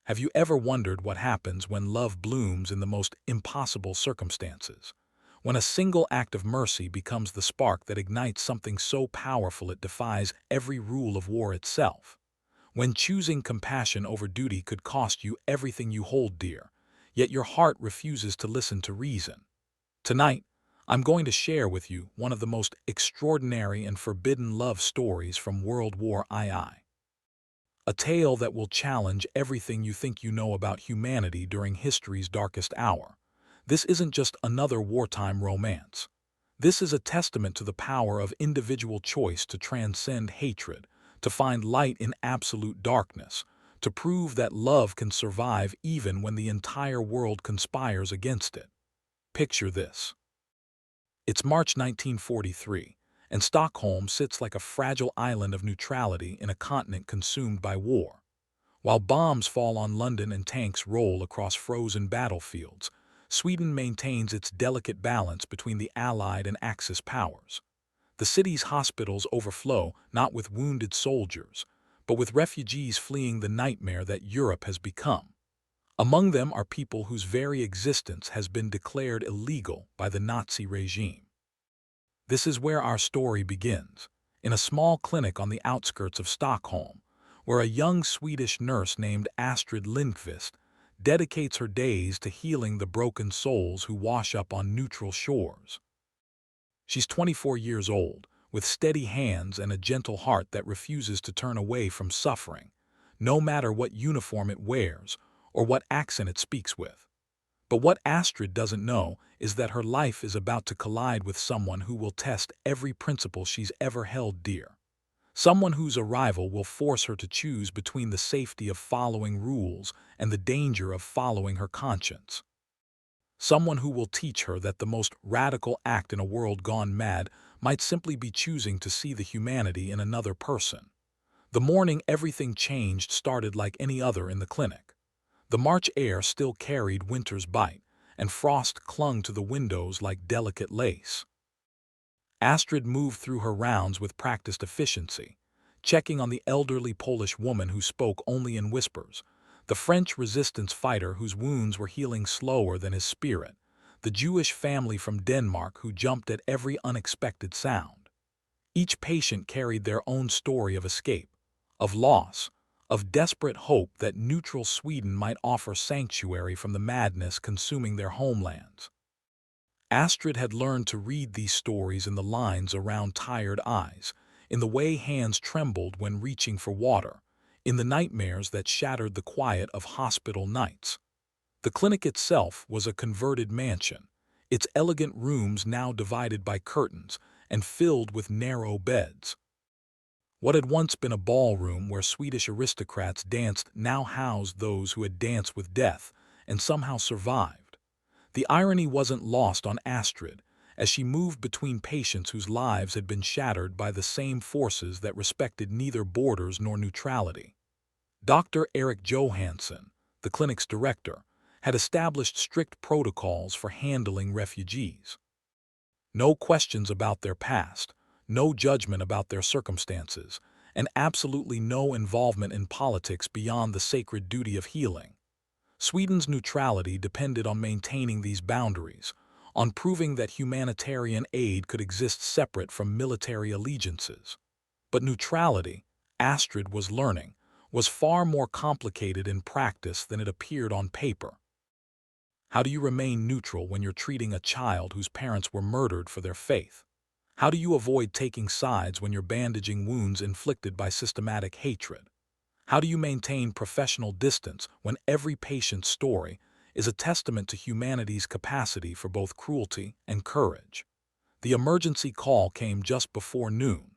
Have you ever wondered what happens when love blooms in the most impossible circumstances? When a single act of mercy becomes the spark that ignites something so powerful it defies every rule of war itself? When choosing compassion over duty could cost you everything you hold dear, yet your heart refuses to listen to reason? Tonight, I'm going to share with you one of the most extraordinary and forbidden love stories from World War II. A tale that will challenge everything you think you know about humanity during history's darkest hour. This isn't just another wartime romance. This is a testament to the power of individual choice to transcend hatred, to find light in absolute darkness, to prove that love can survive even when the entire world conspires against it. Picture this. It's March 1943, and Stockholm sits like a fragile island of neutrality in a continent consumed by war. While bombs fall on London and tanks roll across frozen battlefields, Sweden maintains its delicate balance between the Allied and Axis powers. The city's hospitals overflow not with wounded soldiers, but with refugees fleeing the nightmare that Europe has become. Among them are people whose very existence has been declared illegal by the Nazi regime. This is where our story begins, in a small clinic on the outskirts of Stockholm, where a young Swedish nurse named Astrid dedicates her days to healing the broken souls who wash up on neutral shores. She's 24 years old, with steady hands and a gentle heart that refuses to turn away from suffering, no matter what uniform it wears or what accent it speaks with. But what Astrid doesn't know is that her life is about to collide with someone who will test every principle she's ever held dear. Someone whose arrival will force her to choose between the safety of following rules and the danger of following her conscience. Someone who will teach her that the most radical act in a world gone mad might simply be choosing to see the humanity in another person. The morning everything changed started like any other in the clinic. The March air still carried winter's bite, and frost clung to the windows like delicate lace. Astrid moved through her rounds with practiced efficiency, checking on the elderly Polish woman who spoke only in whispers, the French resistance fighter whose wounds were healing slower than his spirit, the Jewish family from Denmark who jumped at every unexpected sound. Each patient carried their own story of escape, of loss, of desperate hope that neutral Sweden might offer sanctuary from the madness consuming their homelands. Astrid had learned to read these stories in the lines around tired eyes, in the way hands trembled when reaching for water, in the nightmares that shattered the quiet of hospital nights. The clinic itself was a converted mansion, its elegant rooms now divided by curtains and filled with narrow beds. What had once been a ballroom where Swedish aristocrats danced now housed those who had danced with death and somehow survived. The irony wasn't lost on Astrid, as she moved between patients whose lives had been shattered by the same forces that respected neither borders nor neutrality. Dr. Eric Johansson, the clinic's director, had established strict protocols for handling refugees. No questions about their past, no judgment about their circumstances, and absolutely no involvement in politics beyond the sacred duty of healing. Sweden's neutrality depended on maintaining these boundaries, on proving that humanitarian aid could exist separate from military allegiances. But neutrality, Astrid was learning, was far more complicated in practice than it appeared on paper. How do you remain neutral when you're treating a child whose parents were murdered for their faith? How do you avoid taking sides when you're bandaging wounds inflicted by systematic hatred? How do you maintain professional distance when every patient's story is a testament to humanity's capacity for both cruelty and courage? The emergency call came just before noon.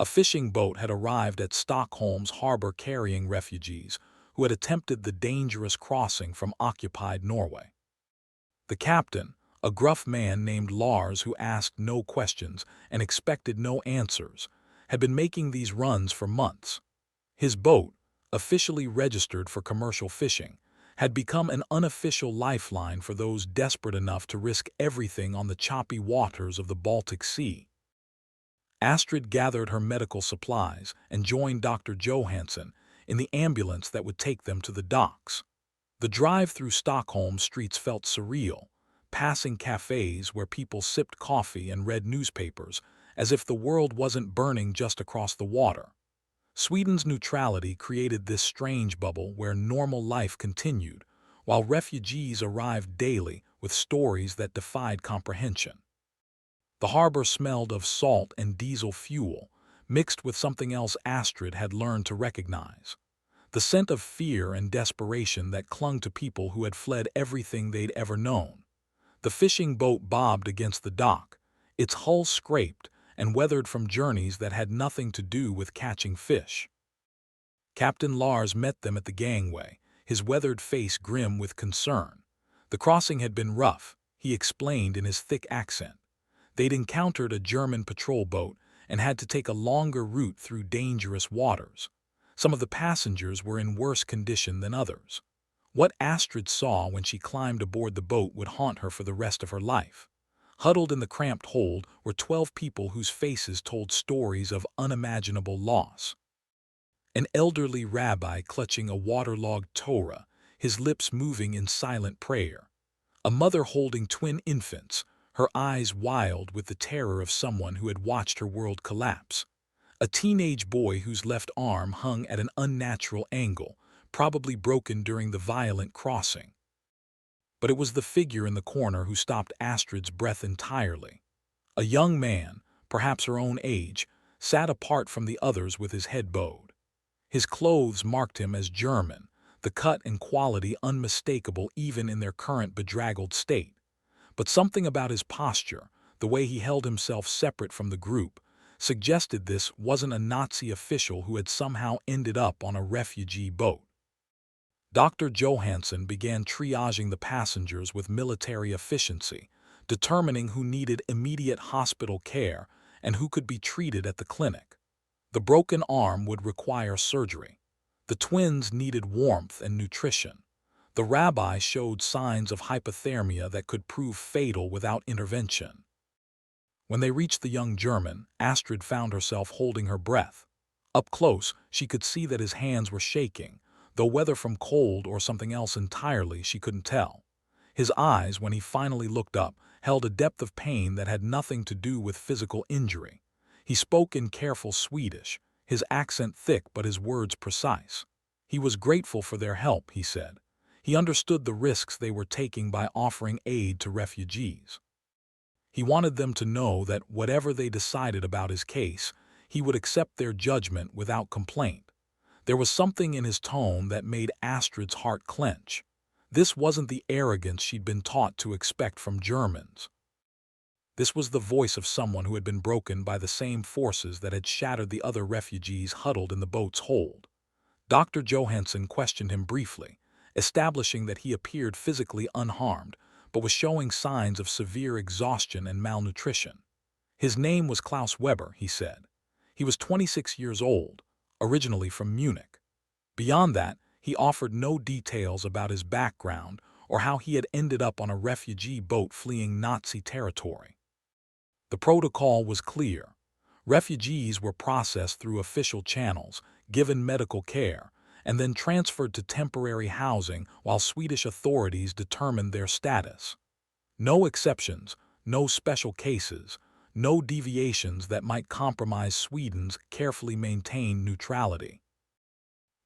A fishing boat had arrived at Stockholm's harbor carrying refugees who had attempted the dangerous crossing from occupied Norway. The captain, a gruff man named Lars who asked no questions and expected no answers, had been making these runs for months. His boat, officially registered for commercial fishing, had become an unofficial lifeline for those desperate enough to risk everything on the choppy waters of the Baltic Sea. Astrid gathered her medical supplies and joined Dr. Johansson in the ambulance that would take them to the docks. The drive through Stockholm streets felt surreal, passing cafes where people sipped coffee and read newspapers, as if the world wasn't burning just across the water. Sweden's neutrality created this strange bubble where normal life continued, while refugees arrived daily with stories that defied comprehension. The harbor smelled of salt and diesel fuel, mixed with something else Astrid had learned to recognize. The scent of fear and desperation that clung to people who had fled everything they'd ever known. The fishing boat bobbed against the dock, its hull scraped and weathered from journeys that had nothing to do with catching fish. Captain Lars met them at the gangway, his weathered face grim with concern. The crossing had been rough, he explained in his thick accent. They'd encountered a German patrol boat and had to take a longer route through dangerous waters. Some of the passengers were in worse condition than others. What Astrid saw when she climbed aboard the boat would haunt her for the rest of her life. Huddled in the cramped hold were 12 people whose faces told stories of unimaginable loss. An elderly rabbi clutching a waterlogged Torah, his lips moving in silent prayer. A mother holding twin infants, her eyes wild with the terror of someone who had watched her world collapse. A teenage boy whose left arm hung at an unnatural angle, probably broken during the violent crossing. But it was the figure in the corner who stopped Astrid's breath entirely. A young man, perhaps her own age, sat apart from the others with his head bowed. His clothes marked him as German, the cut and quality unmistakable even in their current bedraggled state. But something about his posture, the way he held himself separate from the group, suggested this wasn't a Nazi official who had somehow ended up on a refugee boat. Dr. Johansson began triaging the passengers with military efficiency, determining who needed immediate hospital care and who could be treated at the clinic. The broken arm would require surgery. The twins needed warmth and nutrition. The rabbi showed signs of hypothermia that could prove fatal without intervention. When they reached the young German, Astrid found herself holding her breath. Up close, she could see that his hands were shaking, though whether from cold or something else entirely she couldn't tell. His eyes, when he finally looked up, held a depth of pain that had nothing to do with physical injury. He spoke in careful Swedish, his accent thick but his words precise. He was grateful for their help, he said. He understood the risks they were taking by offering aid to refugees. He wanted them to know that whatever they decided about his case, he would accept their judgment without complaint. There was something in his tone that made Astrid's heart clench. This wasn't the arrogance she'd been taught to expect from Germans. This was the voice of someone who had been broken by the same forces that had shattered the other refugees huddled in the boat's hold. Dr. Johansson questioned him briefly, establishing that he appeared physically unharmed, but was showing signs of severe exhaustion and malnutrition. His name was Klaus Weber, he said. He was 26 years old, originally from Munich. Beyond that, he offered no details about his background or how he had ended up on a refugee boat fleeing Nazi territory. The protocol was clear. Refugees were processed through official channels, given medical care, and then transferred to temporary housing while Swedish authorities determined their status. No exceptions, no special cases, no deviations that might compromise Sweden's carefully maintained neutrality.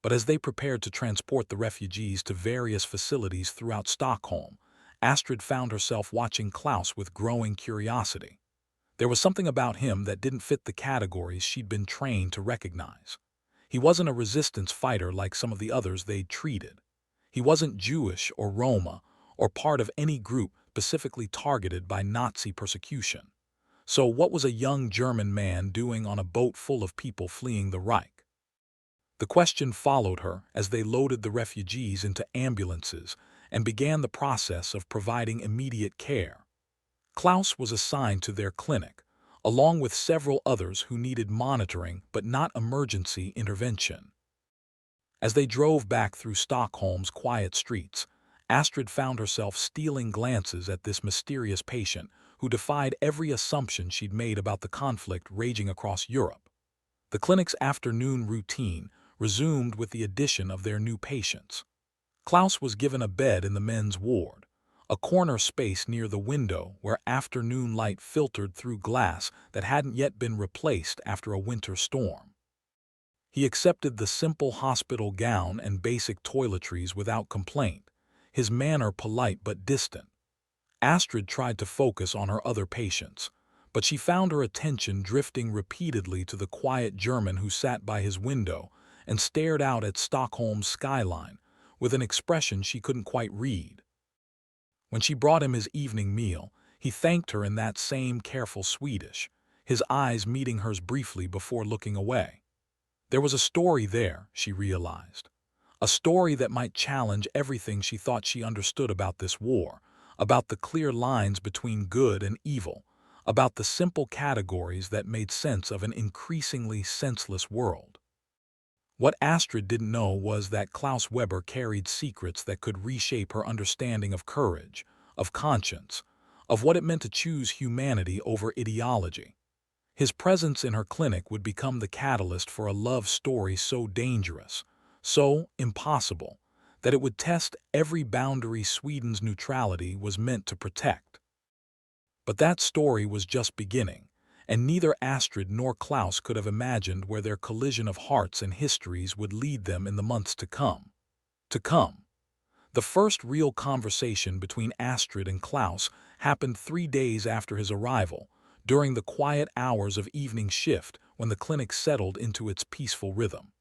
But as they prepared to transport the refugees to various facilities throughout Stockholm, Astrid found herself watching Klaus with growing curiosity. There was something about him that didn't fit the categories she'd been trained to recognize. He wasn't a resistance fighter like some of the others they'd treated. He wasn't Jewish or Roma or part of any group specifically targeted by Nazi persecution. So what was a young German man doing on a boat full of people fleeing the Reich? The question followed her as they loaded the refugees into ambulances and began the process of providing immediate care. Klaus was assigned to their clinic, along with several others who needed monitoring but not emergency intervention. As they drove back through Stockholm's quiet streets, Astrid found herself stealing glances at this mysterious patient who defied every assumption she'd made about the conflict raging across Europe. The clinic's afternoon routine resumed with the addition of their new patients. Klaus was given a bed in the men's ward, a corner space near the window where afternoon light filtered through glass that hadn't yet been replaced after a winter storm. He accepted the simple hospital gown and basic toiletries without complaint, his manner polite but distant. Astrid tried to focus on her other patients, but she found her attention drifting repeatedly to the quiet German who sat by his window and stared out at Stockholm's skyline with an expression she couldn't quite read. When she brought him his evening meal, he thanked her in that same careful Swedish, his eyes meeting hers briefly before looking away. There was a story there, she realized. A story that might challenge everything she thought she understood about this war, about the clear lines between good and evil, about the simple categories that made sense of an increasingly senseless world. What Astrid didn't know was that Klaus Weber carried secrets that could reshape her understanding of courage, of conscience, of what it meant to choose humanity over ideology. His presence in her clinic would become the catalyst for a love story so dangerous, so impossible, that it would test every boundary Sweden's neutrality was meant to protect. But that story was just beginning, and neither Astrid nor Klaus could have imagined where their collision of hearts and histories would lead them in the months to come. The first real conversation between Astrid and Klaus happened 3 days after his arrival, during the quiet hours of evening shift when the clinic settled into its peaceful rhythm.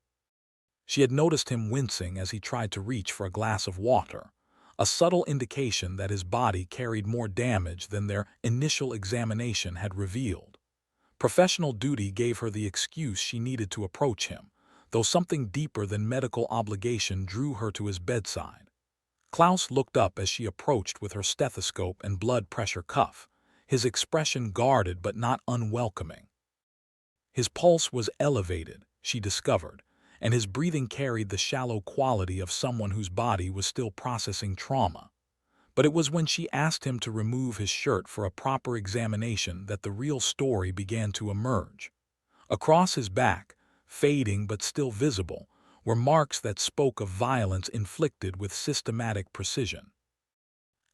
She had noticed him wincing as he tried to reach for a glass of water, a subtle indication that his body carried more damage than their initial examination had revealed. Professional duty gave her the excuse she needed to approach him, though something deeper than medical obligation drew her to his bedside. Klaus looked up as she approached with her stethoscope and blood pressure cuff, his expression guarded but not unwelcoming. His pulse was elevated, she discovered, and his breathing carried the shallow quality of someone whose body was still processing trauma. But it was when she asked him to remove his shirt for a proper examination that the real story began to emerge. Across his back, fading but still visible, were marks that spoke of violence inflicted with systematic precision.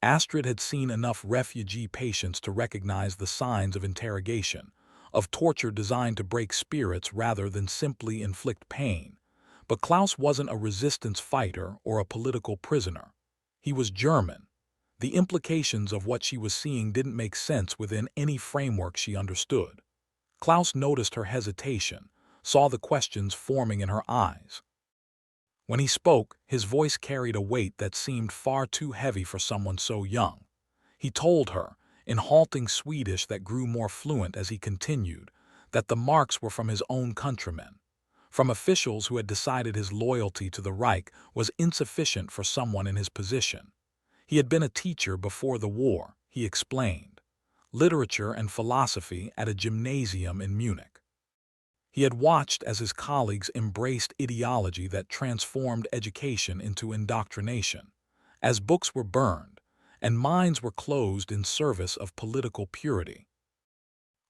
Astrid had seen enough refugee patients to recognize the signs of interrogation, of torture designed to break spirits rather than simply inflict pain. But Klaus wasn't a resistance fighter or a political prisoner. He was German. The implications of what she was seeing didn't make sense within any framework she understood. Klaus noticed her hesitation, saw the questions forming in her eyes. When he spoke, his voice carried a weight that seemed far too heavy for someone so young. He told her, in halting Swedish that grew more fluent as he continued, that the marks were from his own countrymen, from officials who had decided his loyalty to the Reich was insufficient for someone in his position. He had been a teacher before the war, he explained, literature and philosophy at a gymnasium in Munich. He had watched as his colleagues embraced ideology that transformed education into indoctrination, as books were burned and minds were closed in service of political purity.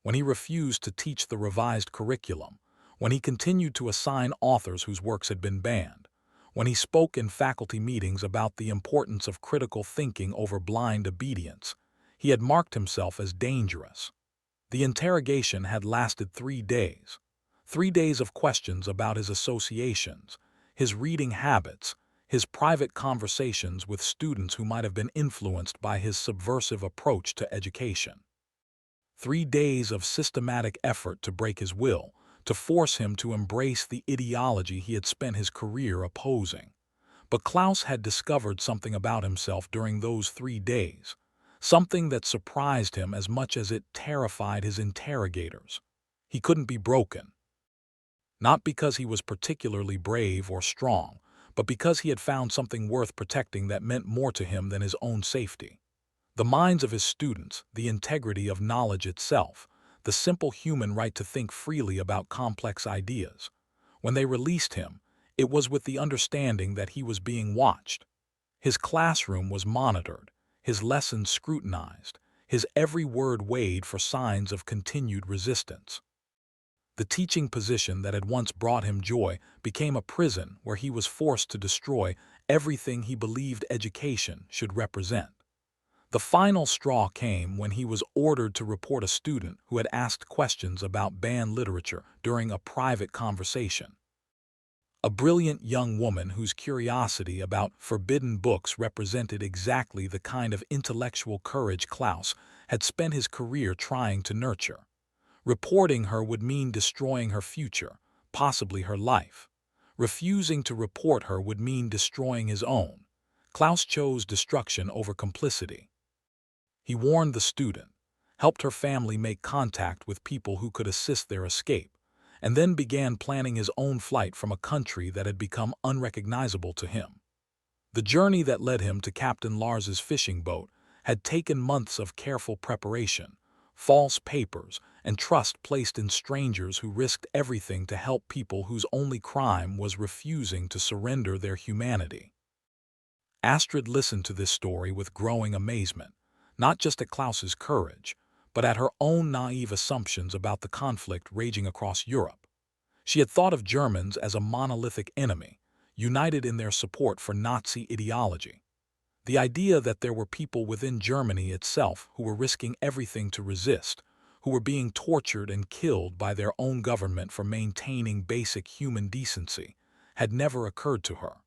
When he refused to teach the revised curriculum, when he continued to assign authors whose works had been banned, when he spoke in faculty meetings about the importance of critical thinking over blind obedience, he had marked himself as dangerous. The interrogation had lasted 3 days. 3 days of questions about his associations, his reading habits, his private conversations with students who might have been influenced by his subversive approach to education. 3 days of systematic effort to break his will, to force him to embrace the ideology he had spent his career opposing. But Klaus had discovered something about himself during those 3 days, something that surprised him as much as it terrified his interrogators. He couldn't be broken. Not because he was particularly brave or strong, but because he had found something worth protecting that meant more to him than his own safety. The minds of his students, the integrity of knowledge itself, the simple human right to think freely about complex ideas. When they released him, it was with the understanding that he was being watched. His classroom was monitored, his lessons scrutinized, his every word weighed for signs of continued resistance. The teaching position that had once brought him joy became a prison where he was forced to destroy everything he believed education should represent. The final straw came when he was ordered to report a student who had asked questions about banned literature during a private conversation. A brilliant young woman whose curiosity about forbidden books represented exactly the kind of intellectual courage Klaus had spent his career trying to nurture. Reporting her would mean destroying her future, possibly her life. Refusing to report her would mean destroying his own. Klaus chose destruction over complicity. He warned the student, helped her family make contact with people who could assist their escape, and then began planning his own flight from a country that had become unrecognizable to him. The journey that led him to Captain Lars's fishing boat had taken months of careful preparation, false papers, and trust placed in strangers who risked everything to help people whose only crime was refusing to surrender their humanity. Astrid listened to this story with growing amazement, not just at Klaus's courage, but at her own naive assumptions about the conflict raging across Europe. She had thought of Germans as a monolithic enemy, united in their support for Nazi ideology. The idea that there were people within Germany itself who were risking everything to resist, who were being tortured and killed by their own government for maintaining basic human decency, had never occurred to her.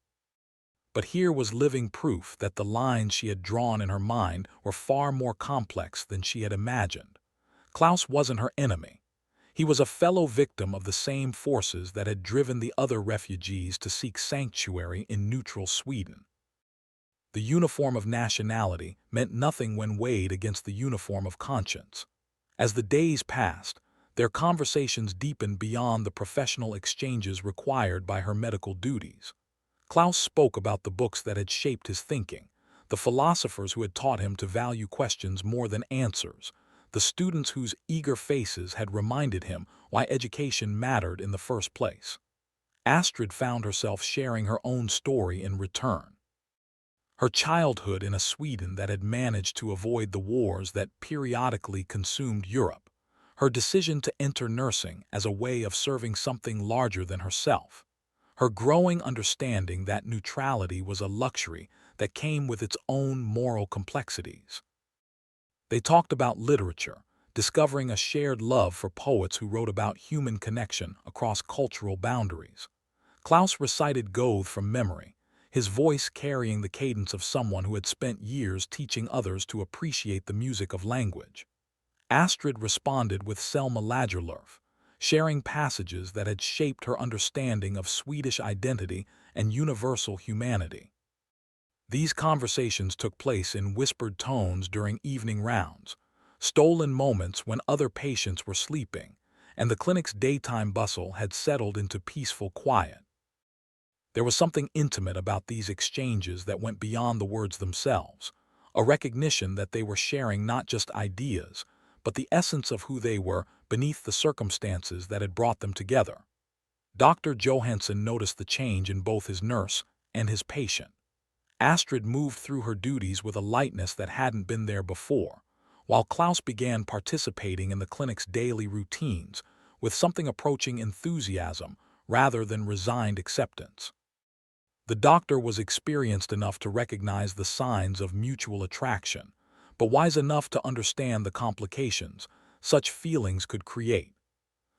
But here was living proof that the lines she had drawn in her mind were far more complex than she had imagined. Klaus wasn't her enemy. He was a fellow victim of the same forces that had driven the other refugees to seek sanctuary in neutral Sweden. The uniform of nationality meant nothing when weighed against the uniform of conscience. As the days passed, their conversations deepened beyond the professional exchanges required by her medical duties. Klaus spoke about the books that had shaped his thinking, the philosophers who had taught him to value questions more than answers, the students whose eager faces had reminded him why education mattered in the first place. Astrid found herself sharing her own story in return. Her childhood in a Sweden that had managed to avoid the wars that periodically consumed Europe, her decision to enter nursing as a way of serving something larger than herself, her growing understanding that neutrality was a luxury that came with its own moral complexities. They talked about literature, discovering a shared love for poets who wrote about human connection across cultural boundaries. Klaus recited Goethe from memory, his voice carrying the cadence of someone who had spent years teaching others to appreciate the music of language. Astrid responded with Selma Lagerlöf, sharing passages that had shaped her understanding of Swedish identity and universal humanity. These conversations took place in whispered tones during evening rounds, stolen moments when other patients were sleeping, and the clinic's daytime bustle had settled into peaceful quiet. There was something intimate about these exchanges that went beyond the words themselves, a recognition that they were sharing not just ideas, but the essence of who they were beneath the circumstances that had brought them together. Dr. Johansson noticed the change in both his nurse and his patient. Astrid moved through her duties with a lightness that hadn't been there before, while Klaus began participating in the clinic's daily routines with something approaching enthusiasm rather than resigned acceptance. The doctor was experienced enough to recognize the signs of mutual attraction, but wise enough to understand the complications such feelings could create.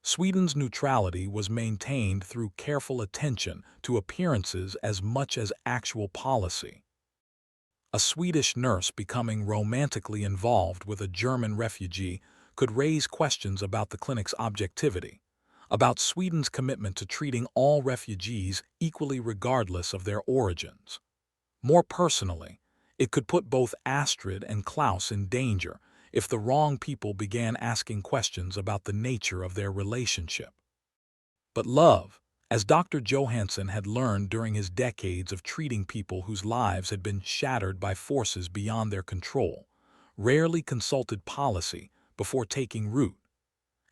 Sweden's neutrality was maintained through careful attention to appearances as much as actual policy. A Swedish nurse becoming romantically involved with a German refugee could raise questions about the clinic's objectivity, about Sweden's commitment to treating all refugees equally regardless of their origins. More personally, it could put both Astrid and Klaus in danger if the wrong people began asking questions about the nature of their relationship. But love, as Dr. Johansson had learned during his decades of treating people whose lives had been shattered by forces beyond their control, rarely consulted policy before taking root.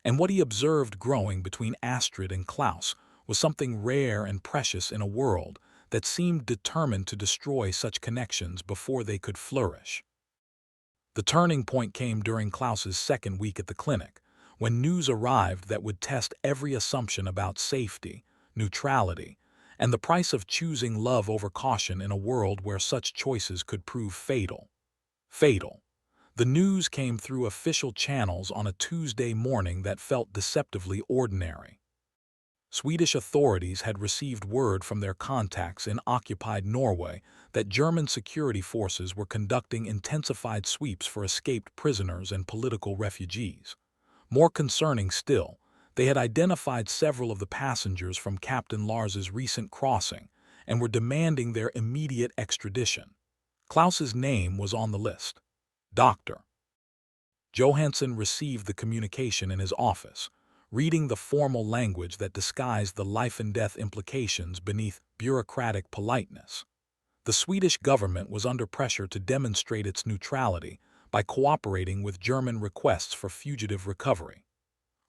And what he observed growing between Astrid and Klaus was something rare and precious in a world that seemed determined to destroy such connections before they could flourish. The turning point came during Klaus's second week at the clinic, when news arrived that would test every assumption about safety, neutrality, and the price of choosing love over caution in a world where such choices could prove fatal. Fatal. The news came through official channels on a Tuesday morning that felt deceptively ordinary. Swedish authorities had received word from their contacts in occupied Norway that German security forces were conducting intensified sweeps for escaped prisoners and political refugees. More concerning still, they had identified several of the passengers from Captain Lars's recent crossing and were demanding their immediate extradition. Klaus's name was on the list. Dr. Johansson received the communication in his office, reading the formal language that disguised the life-and-death implications beneath bureaucratic politeness. The Swedish government was under pressure to demonstrate its neutrality by cooperating with German requests for fugitive recovery.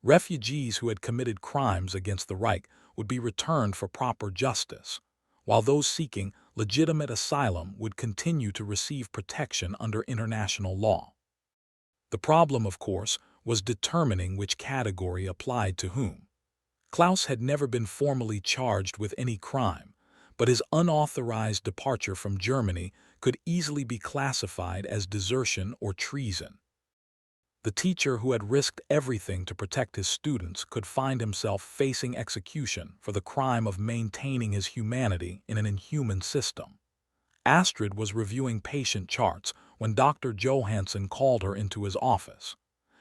Refugees who had committed crimes against the Reich would be returned for proper justice, while those seeking legitimate asylum would continue to receive protection under international law. The problem, of course, was determining which category applied to whom. Klaus had never been formally charged with any crime, but his unauthorized departure from Germany could easily be classified as desertion or treason. The teacher who had risked everything to protect his students could find himself facing execution for the crime of maintaining his humanity in an inhuman system. Astrid was reviewing patient charts when Dr. Johansson called her into his office.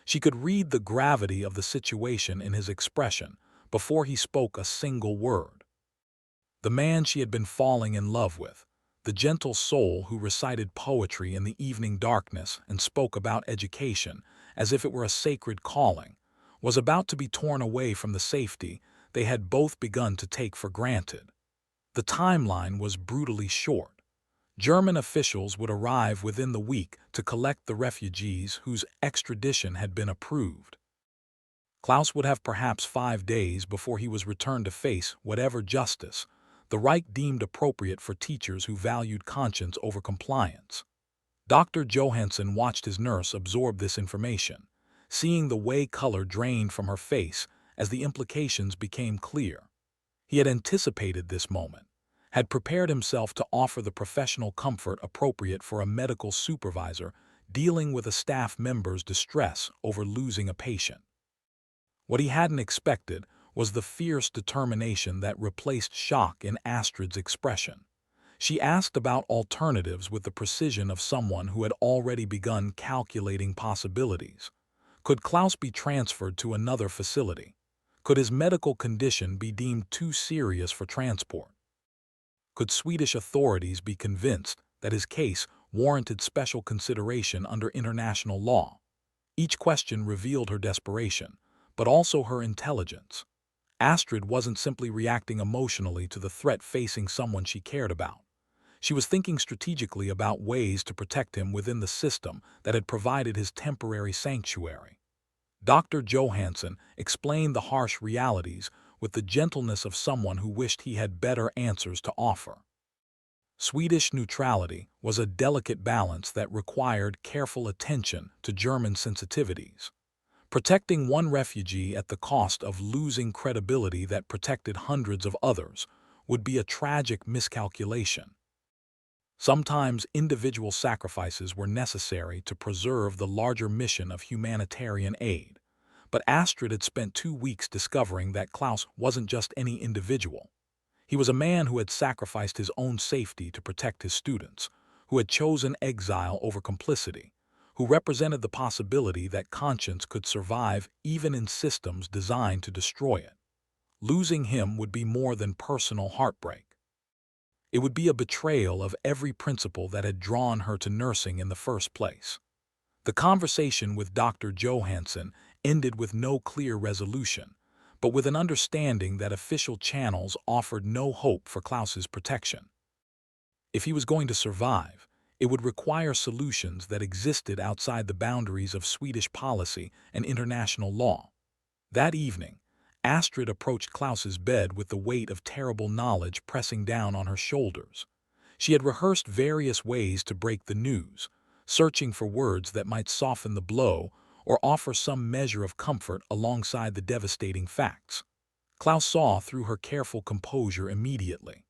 She could read the gravity of the situation in his expression before he spoke a single word. The man she had been falling in love with, the gentle soul who recited poetry in the evening darkness and spoke about education as if it were a sacred calling, was about to be torn away from the safety they had both begun to take for granted. The timeline was brutally short. German officials would arrive within the week to collect the refugees whose extradition had been approved. Klaus would have perhaps 5 days before he was returned to face whatever justice the Reich deemed appropriate for teachers who valued conscience over compliance. Dr. Johansson watched his nurse absorb this information, seeing the way color drained from her face as the implications became clear. He had anticipated this moment, had prepared himself to offer the professional comfort appropriate for a medical supervisor dealing with a staff member's distress over losing a patient. What he hadn't expected was the fierce determination that replaced shock in Astrid's expression. She asked about alternatives with the precision of someone who had already begun calculating possibilities. Could Klaus be transferred to another facility? Could his medical condition be deemed too serious for transport? Could Swedish authorities be convinced that his case warranted special consideration under international law? Each question revealed her desperation, but also her intelligence. Astrid wasn't simply reacting emotionally to the threat facing someone she cared about. She was thinking strategically about ways to protect him within the system that had provided his temporary sanctuary. Dr. Johansson explained the harsh realities with the gentleness of someone who wished he had better answers to offer. Swedish neutrality was a delicate balance that required careful attention to German sensitivities. Protecting one refugee at the cost of losing credibility that protected hundreds of others would be a tragic miscalculation. Sometimes individual sacrifices were necessary to preserve the larger mission of humanitarian aid, but Astrid had spent 2 weeks discovering that Klaus wasn't just any individual. He was a man who had sacrificed his own safety to protect his students, who had chosen exile over complicity, who represented the possibility that conscience could survive even in systems designed to destroy it. Losing him would be more than personal heartbreak. It would be a betrayal of every principle that had drawn her to nursing in the first place. The conversation with Dr. Johansson ended with no clear resolution, but with an understanding that official channels offered no hope for Klaus's protection. If he was going to survive, it would require solutions that existed outside the boundaries of Swedish policy and international law. That evening, Astrid approached Klaus's bed with the weight of terrible knowledge pressing down on her shoulders. She had rehearsed various ways to break the news, searching for words that might soften the blow or offer some measure of comfort alongside the devastating facts. Klaus saw through her careful composure immediately.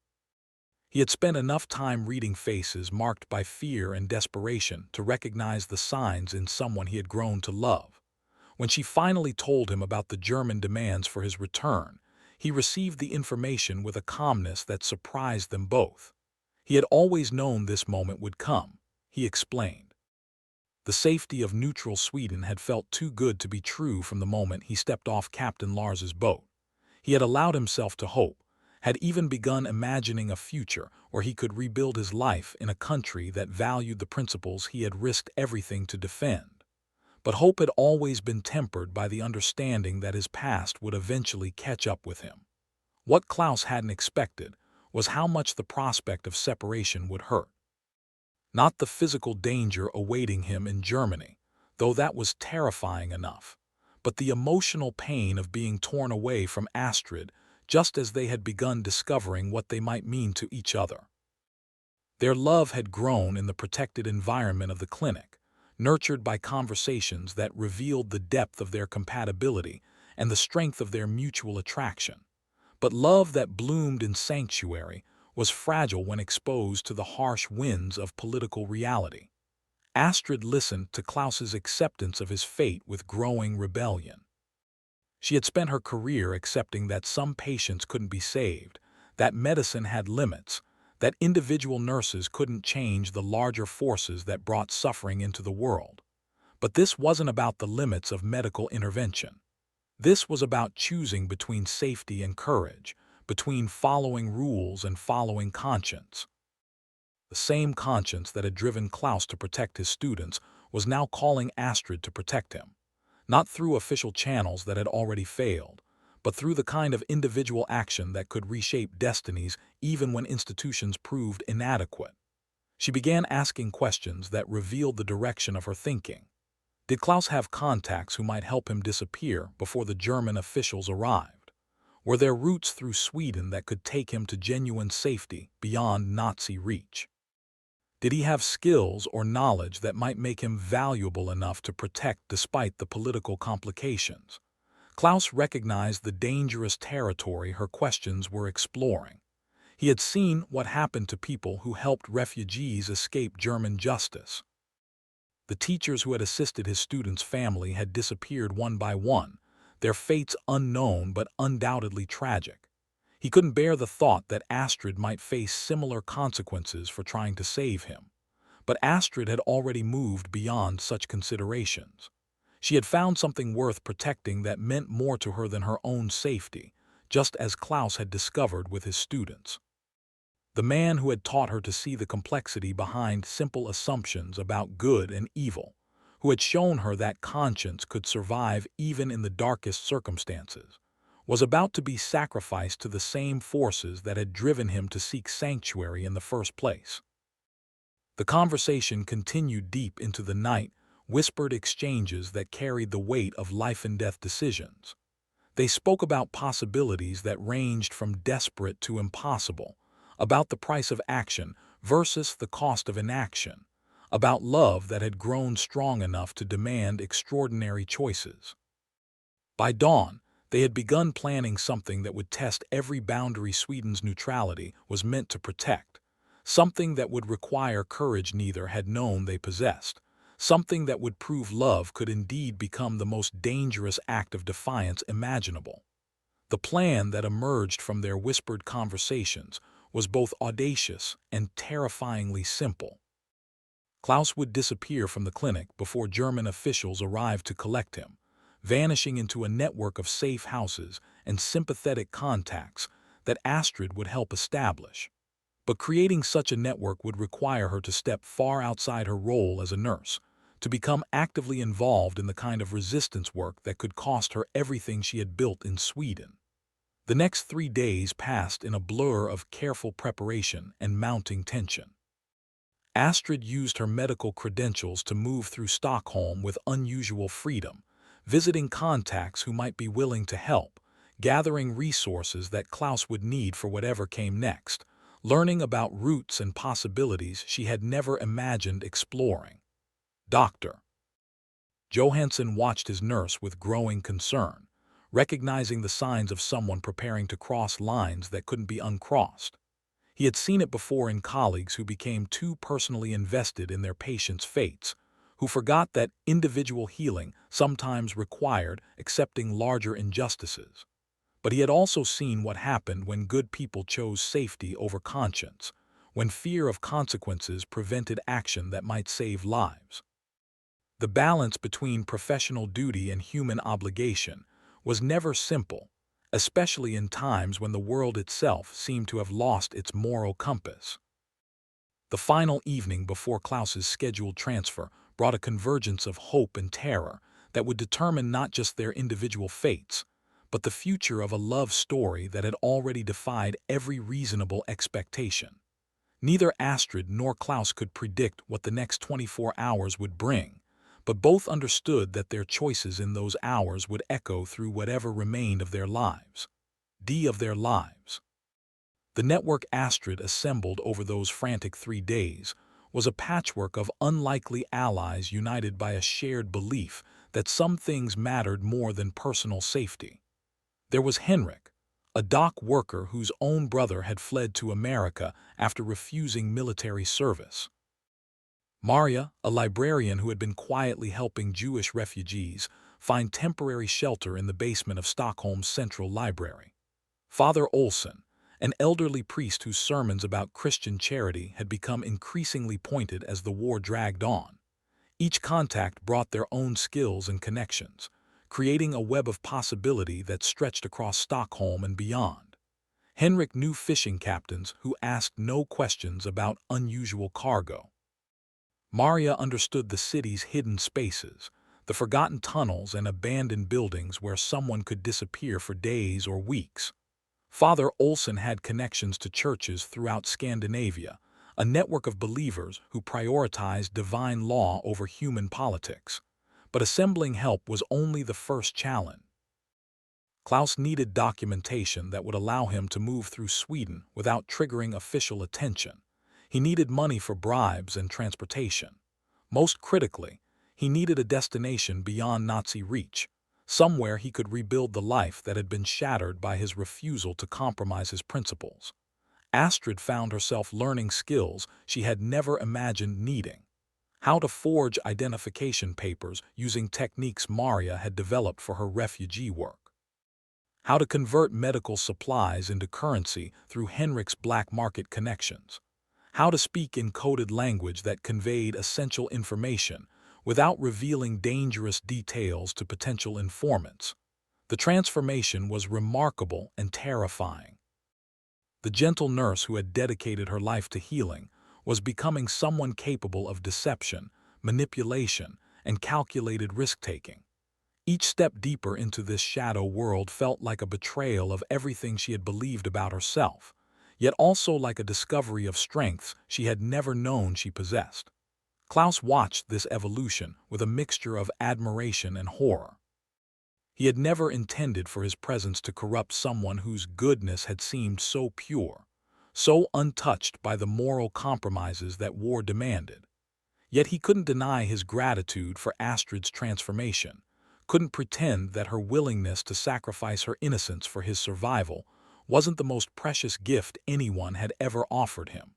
He had spent enough time reading faces marked by fear and desperation to recognize the signs in someone he had grown to love. When she finally told him about the German demands for his return, he received the information with a calmness that surprised them both. He had always known this moment would come, he explained. The safety of neutral Sweden had felt too good to be true from the moment he stepped off Captain Lars's boat. He had allowed himself to hope, had even begun imagining a future where he could rebuild his life in a country that valued the principles he had risked everything to defend. But hope had always been tempered by the understanding that his past would eventually catch up with him. What Klaus hadn't expected was how much the prospect of separation would hurt. Not the physical danger awaiting him in Germany, though that was terrifying enough, but the emotional pain of being torn away from Astrid just as they had begun discovering what they might mean to each other. Their love had grown in the protected environment of the clinic, nurtured by conversations that revealed the depth of their compatibility and the strength of their mutual attraction. But love that bloomed in sanctuary was fragile when exposed to the harsh winds of political reality. Astrid listened to Klaus's acceptance of his fate with growing rebellion. She had spent her career accepting that some patients couldn't be saved, that medicine had limits, that individual nurses couldn't change the larger forces that brought suffering into the world. But this wasn't about the limits of medical intervention. This was about choosing between safety and courage, between following rules and following conscience. The same conscience that had driven Klaus to protect his students was now calling Astrid to protect him, not through official channels that had already failed, but through the kind of individual action that could reshape destinies even when institutions proved inadequate. She began asking questions that revealed the direction of her thinking. Did Klaus have contacts who might help him disappear before the German officials arrived? Were there routes through Sweden that could take him to genuine safety beyond Nazi reach? Did he have skills or knowledge that might make him valuable enough to protect despite the political complications? Klaus recognized the dangerous territory her questions were exploring. He had seen what happened to people who helped refugees escape German justice. The teachers who had assisted his students' family had disappeared one by one, their fates unknown but undoubtedly tragic. He couldn't bear the thought that Astrid might face similar consequences for trying to save him. But Astrid had already moved beyond such considerations. She had found something worth protecting that meant more to her than her own safety, just as Klaus had discovered with his students. The man who had taught her to see the complexity behind simple assumptions about good and evil, who had shown her that conscience could survive even in the darkest circumstances, was about to be sacrificed to the same forces that had driven him to seek sanctuary in the first place. The conversation continued deep into the night, whispered exchanges that carried the weight of life-and-death decisions. They spoke about possibilities that ranged from desperate to impossible, about the price of action versus the cost of inaction, about love that had grown strong enough to demand extraordinary choices. By dawn, they had begun planning something that would test every boundary Sweden's neutrality was meant to protect, something that would require courage neither had known they possessed, something that would prove love could indeed become the most dangerous act of defiance imaginable. The plan that emerged from their whispered conversations was both audacious and terrifyingly simple. Klaus would disappear from the clinic before German officials arrived to collect him, vanishing into a network of safe houses and sympathetic contacts that Astrid would help establish. But creating such a network would require her to step far outside her role as a nurse, to become actively involved in the kind of resistance work that could cost her everything she had built in Sweden. The next 3 days passed in a blur of careful preparation and mounting tension. Astrid used her medical credentials to move through Stockholm with unusual freedom, visiting contacts who might be willing to help, gathering resources that Klaus would need for whatever came next, learning about routes and possibilities she had never imagined exploring. Doctor. Johansson watched his nurse with growing concern, recognizing the signs of someone preparing to cross lines that couldn't be uncrossed. He had seen it before in colleagues who became too personally invested in their patients' fates, who forgot that individual healing sometimes required accepting larger injustices. But he had also seen what happened when good people chose safety over conscience, when fear of consequences prevented action that might save lives. The balance between professional duty and human obligation was never simple, especially in times when the world itself seemed to have lost its moral compass. The final evening before Klaus's scheduled transfer brought a convergence of hope and terror that would determine not just their individual fates, but the future of a love story that had already defied every reasonable expectation. Neither Astrid nor Klaus could predict what the next 24 hours would bring, but both understood that their choices in those hours would echo through whatever remained of their lives. The network Astrid assembled over those frantic 3 days was a patchwork of unlikely allies united by a shared belief that some things mattered more than personal safety. There was Henrik, a dock worker whose own brother had fled to America after refusing military service. Maria, a librarian who had been quietly helping Jewish refugees find temporary shelter in the basement of Stockholm's central library. Father Olsen, an elderly priest whose sermons about Christian charity had become increasingly pointed as the war dragged on. Each contact brought their own skills and connections, creating a web of possibility that stretched across Stockholm and beyond. Henrik knew fishing captains who asked no questions about unusual cargo. Maria understood the city's hidden spaces, the forgotten tunnels and abandoned buildings where someone could disappear for days or weeks. Father Olsen had connections to churches throughout Scandinavia, a network of believers who prioritized divine law over human politics. But assembling help was only the first challenge. Klaus needed documentation that would allow him to move through Sweden without triggering official attention. He needed money for bribes and transportation. Most critically, he needed a destination beyond Nazi reach, somewhere he could rebuild the life that had been shattered by his refusal to compromise his principles. Astrid found herself learning skills she had never imagined needing. How to forge identification papers using techniques Maria had developed for her refugee work. How to convert medical supplies into currency through Henrik's black market connections. How to speak in coded language that conveyed essential information without revealing dangerous details to potential informants. The transformation was remarkable and terrifying. The gentle nurse who had dedicated her life to healing was becoming someone capable of deception, manipulation, and calculated risk-taking. Each step deeper into this shadow world felt like a betrayal of everything she had believed about herself, yet also like a discovery of strengths she had never known she possessed. Klaus watched this evolution with a mixture of admiration and horror. He had never intended for his presence to corrupt someone whose goodness had seemed so pure, so untouched by the moral compromises that war demanded. Yet he couldn't deny his gratitude for Astrid's transformation, couldn't pretend that her willingness to sacrifice her innocence for his survival wasn't the most precious gift anyone had ever offered him.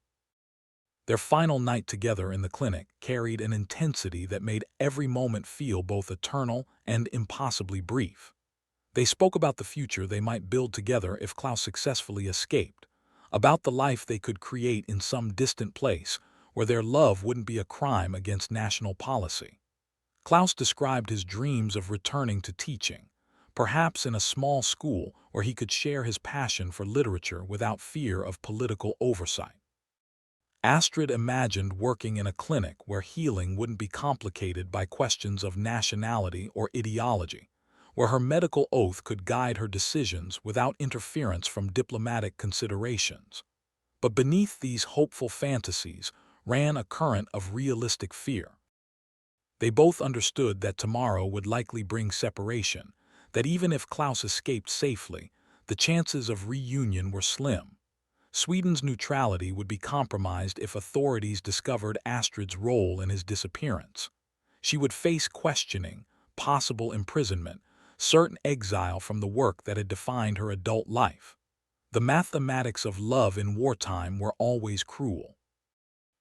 Their final night together in the clinic carried an intensity that made every moment feel both eternal and impossibly brief. They spoke about the future they might build together if Klaus successfully escaped, about the life they could create in some distant place where their love wouldn't be a crime against national policy. Klaus described his dreams of returning to teaching, perhaps in a small school where he could share his passion for literature without fear of political oversight. Astrid imagined working in a clinic where healing wouldn't be complicated by questions of nationality or ideology, where her medical oath could guide her decisions without interference from diplomatic considerations. But beneath these hopeful fantasies ran a current of realistic fear. They both understood that tomorrow would likely bring separation, that even if Klaus escaped safely, the chances of reunion were slim. Sweden's neutrality would be compromised if authorities discovered Astrid's role in his disappearance. She would face questioning, possible imprisonment, certain exile from the work that had defined her adult life. The mathematics of love in wartime were always cruel.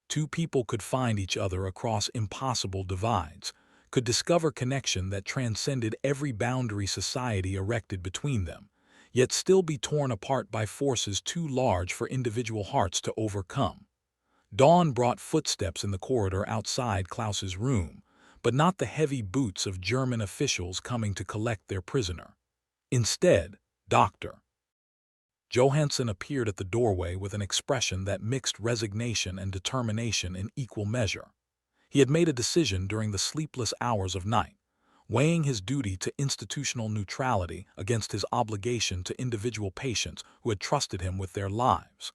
Two people could find each other across impossible divides, could discover connection that transcended every boundary society erected between them, yet still be torn apart by forces too large for individual hearts to overcome. Dawn brought footsteps in the corridor outside Klaus's room, but not the heavy boots of German officials coming to collect their prisoner. Instead, Dr. Johansson appeared at the doorway with an expression that mixed resignation and determination in equal measure. He had made a decision during the sleepless hours of night, weighing his duty to institutional neutrality against his obligation to individual patients who had trusted him with their lives.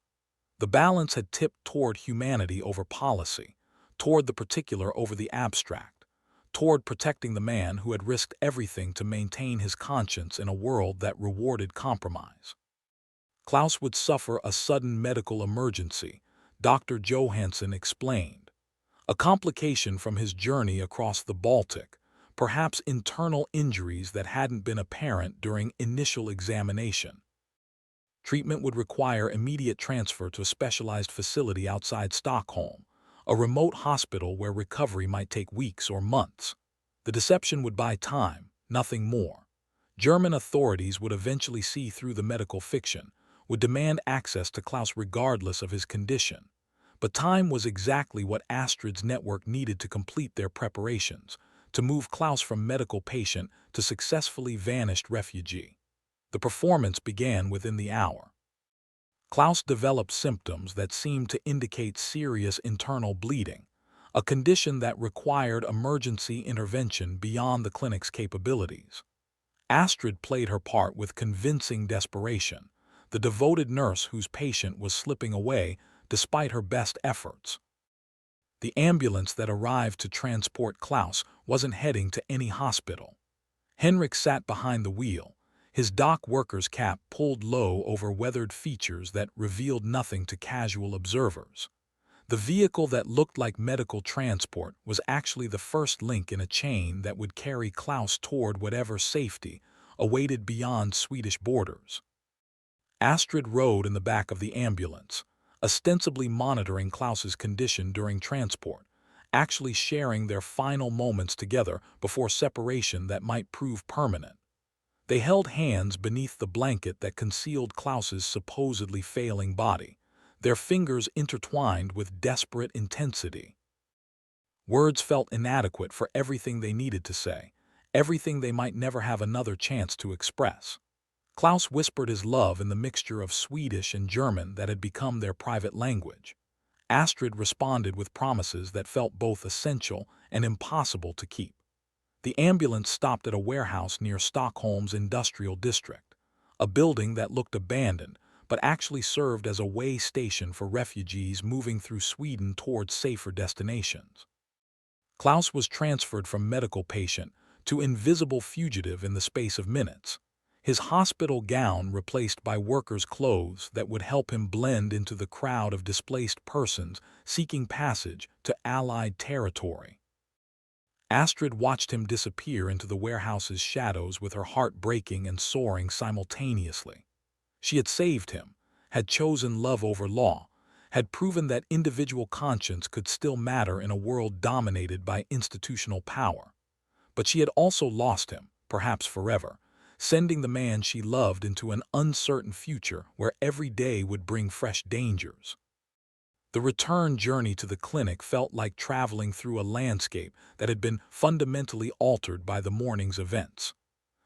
The balance had tipped toward humanity over policy, toward the particular over the abstract, toward protecting the man who had risked everything to maintain his conscience in a world that rewarded compromise. Klaus would suffer a sudden medical emergency, Dr. Johansson explained. A complication from his journey across the Baltic, perhaps internal injuries that hadn't been apparent during initial examination. Treatment would require immediate transfer to a specialized facility outside Stockholm, a remote hospital where recovery might take weeks or months. The deception would buy time, nothing more. German authorities would eventually see through the medical fiction, would demand access to Klaus regardless of his condition. But time was exactly what Astrid's network needed to complete their preparations, to move Klaus from medical patient to successfully vanished refugee. The performance began within the hour. Klaus developed symptoms that seemed to indicate serious internal bleeding, a condition that required emergency intervention beyond the clinic's capabilities. Astrid played her part with convincing desperation, the devoted nurse whose patient was slipping away despite her best efforts. The ambulance that arrived to transport Klaus wasn't heading to any hospital. Henrik sat behind the wheel, his dock worker's cap pulled low over weathered features that revealed nothing to casual observers. The vehicle that looked like medical transport was actually the first link in a chain that would carry Klaus toward whatever safety awaited beyond Swedish borders. Astrid rode in the back of the ambulance, ostensibly monitoring Klaus's condition during transport, actually sharing their final moments together before separation that might prove permanent. They held hands beneath the blanket that concealed Klaus's supposedly failing body, their fingers intertwined with desperate intensity. Words felt inadequate for everything they needed to say, everything they might never have another chance to express. Klaus whispered his love in the mixture of Swedish and German that had become their private language. Astrid responded with promises that felt both essential and impossible to keep. The ambulance stopped at a warehouse near Stockholm's industrial district, a building that looked abandoned but actually served as a way station for refugees moving through Sweden towards safer destinations. Klaus was transferred from medical patient to invisible fugitive in the space of minutes, his hospital gown replaced by workers' clothes that would help him blend into the crowd of displaced persons seeking passage to Allied territory. Astrid watched him disappear into the warehouse's shadows with her heart breaking and soaring simultaneously. She had saved him, had chosen love over law, had proven that individual conscience could still matter in a world dominated by institutional power. But she had also lost him, perhaps forever, sending the man she loved into an uncertain future where every day would bring fresh dangers. The return journey to the clinic felt like traveling through a landscape that had been fundamentally altered by the morning's events.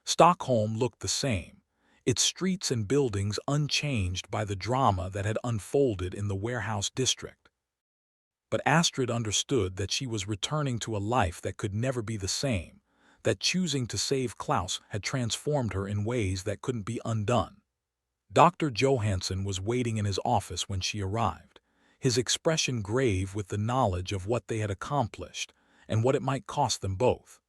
Stockholm looked the same, its streets and buildings unchanged by the drama that had unfolded in the warehouse district. But Astrid understood that she was returning to a life that could never be the same, that choosing to save Klaus had transformed her in ways that couldn't be undone. Dr. Johansson was waiting in his office when she arrived, his expression grave with the knowledge of what they had accomplished and what it might cost them both.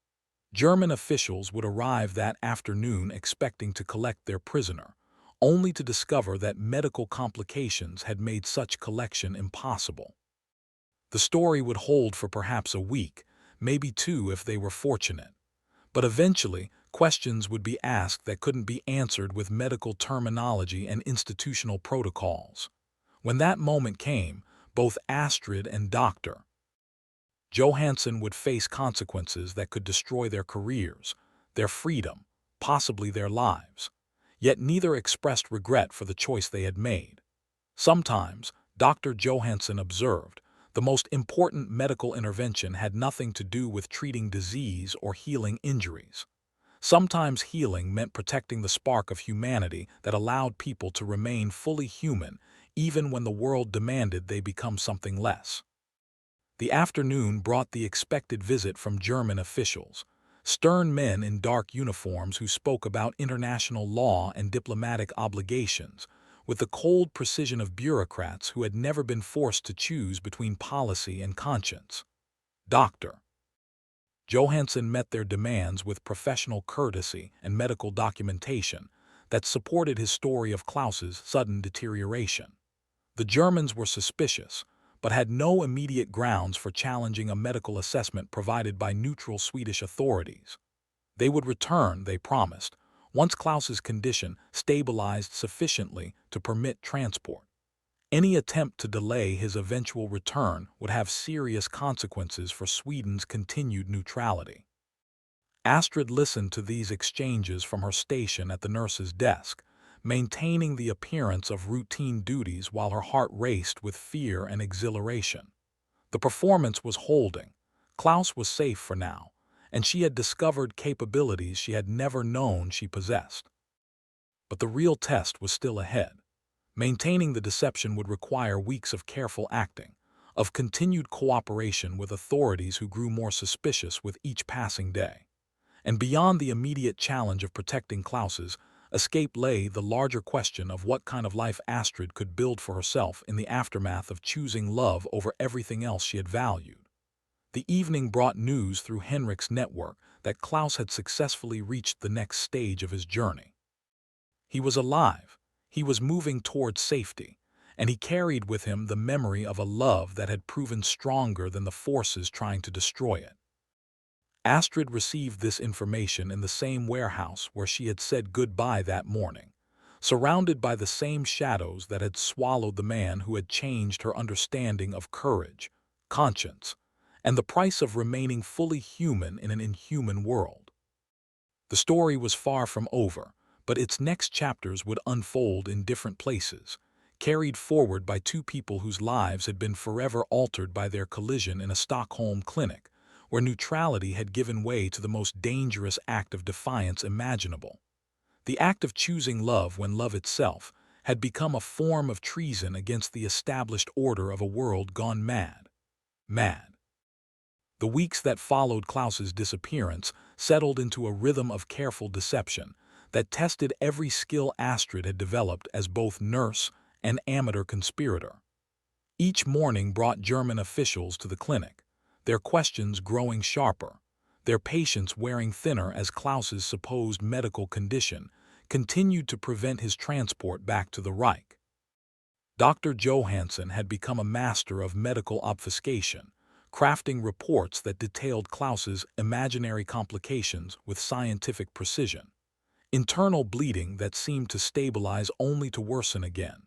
German officials would arrive that afternoon expecting to collect their prisoner, only to discover that medical complications had made such collection impossible. The story would hold for perhaps a week, maybe two if they were fortunate. But eventually, questions would be asked that couldn't be answered with medical terminology and institutional protocols. When that moment came, both Astrid and Dr. Johansson would face consequences that could destroy their careers, their freedom, possibly their lives. Yet neither expressed regret for the choice they had made. Sometimes, Dr. Johansson observed, the most important medical intervention had nothing to do with treating disease or healing injuries. Sometimes healing meant protecting the spark of humanity that allowed people to remain fully human, even when the world demanded they become something less. The afternoon brought the expected visit from German officials, stern men in dark uniforms who spoke about international law and diplomatic obligations, with the cold precision of bureaucrats who had never been forced to choose between policy and conscience. Dr. Johansson met their demands with professional courtesy and medical documentation that supported his story of Klaus's sudden deterioration. The Germans were suspicious, but had no immediate grounds for challenging a medical assessment provided by neutral Swedish authorities. They would return, they promised, once Klaus's condition stabilized sufficiently to permit transport. Any attempt to delay his eventual return would have serious consequences for Sweden's continued neutrality. Astrid listened to these exchanges from her station at the nurse's desk, maintaining the appearance of routine duties while her heart raced with fear and exhilaration. The performance was holding. Klaus was safe for now, and she had discovered capabilities she had never known she possessed. But the real test was still ahead. Maintaining the deception would require weeks of careful acting, of continued cooperation with authorities who grew more suspicious with each passing day. And beyond the immediate challenge of protecting Klaus's escape lay the larger question of what kind of life Astrid could build for herself in the aftermath of choosing love over everything else she had valued. The evening brought news through Henrik's network that Klaus had successfully reached the next stage of his journey. He was alive. He was moving towards safety, and he carried with him the memory of a love that had proven stronger than the forces trying to destroy it. Astrid received this information in the same warehouse where she had said goodbye that morning, surrounded by the same shadows that had swallowed the man who had changed her understanding of courage, conscience, and the price of remaining fully human in an inhuman world. The story was far from over, but its next chapters would unfold in different places, carried forward by two people whose lives had been forever altered by their collision in a Stockholm clinic, where neutrality had given way to the most dangerous act of defiance imaginable. The act of choosing love when love itself had become a form of treason against the established order of a world gone mad. Mad. The weeks that followed Klaus's disappearance settled into a rhythm of careful deception that tested every skill Astrid had developed as both nurse and amateur conspirator. Each morning brought German officials to the clinic, their questions growing sharper, their patience wearing thinner as Klaus's supposed medical condition continued to prevent his transport back to the Reich. Dr. Johansson had become a master of medical obfuscation, crafting reports that detailed Klaus's imaginary complications with scientific precision. Internal bleeding that seemed to stabilize only to worsen again.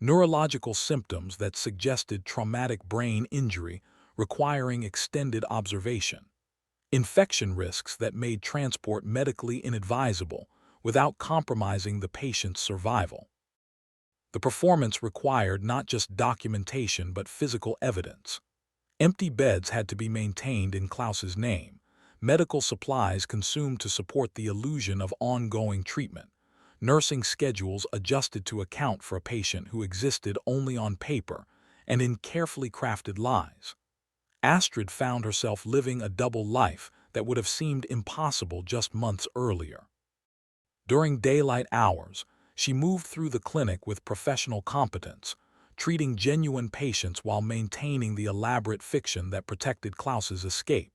Neurological symptoms that suggested traumatic brain injury requiring extended observation. Infection risks that made transport medically inadvisable without compromising the patient's survival. The performance required not just documentation but physical evidence. Empty beds had to be maintained in Klaus's name, medical supplies consumed to support the illusion of ongoing treatment, nursing schedules adjusted to account for a patient who existed only on paper and in carefully crafted lies. Astrid found herself living a double life that would have seemed impossible just months earlier. During daylight hours, she moved through the clinic with professional competence, treating genuine patients while maintaining the elaborate fiction that protected Klaus's escape.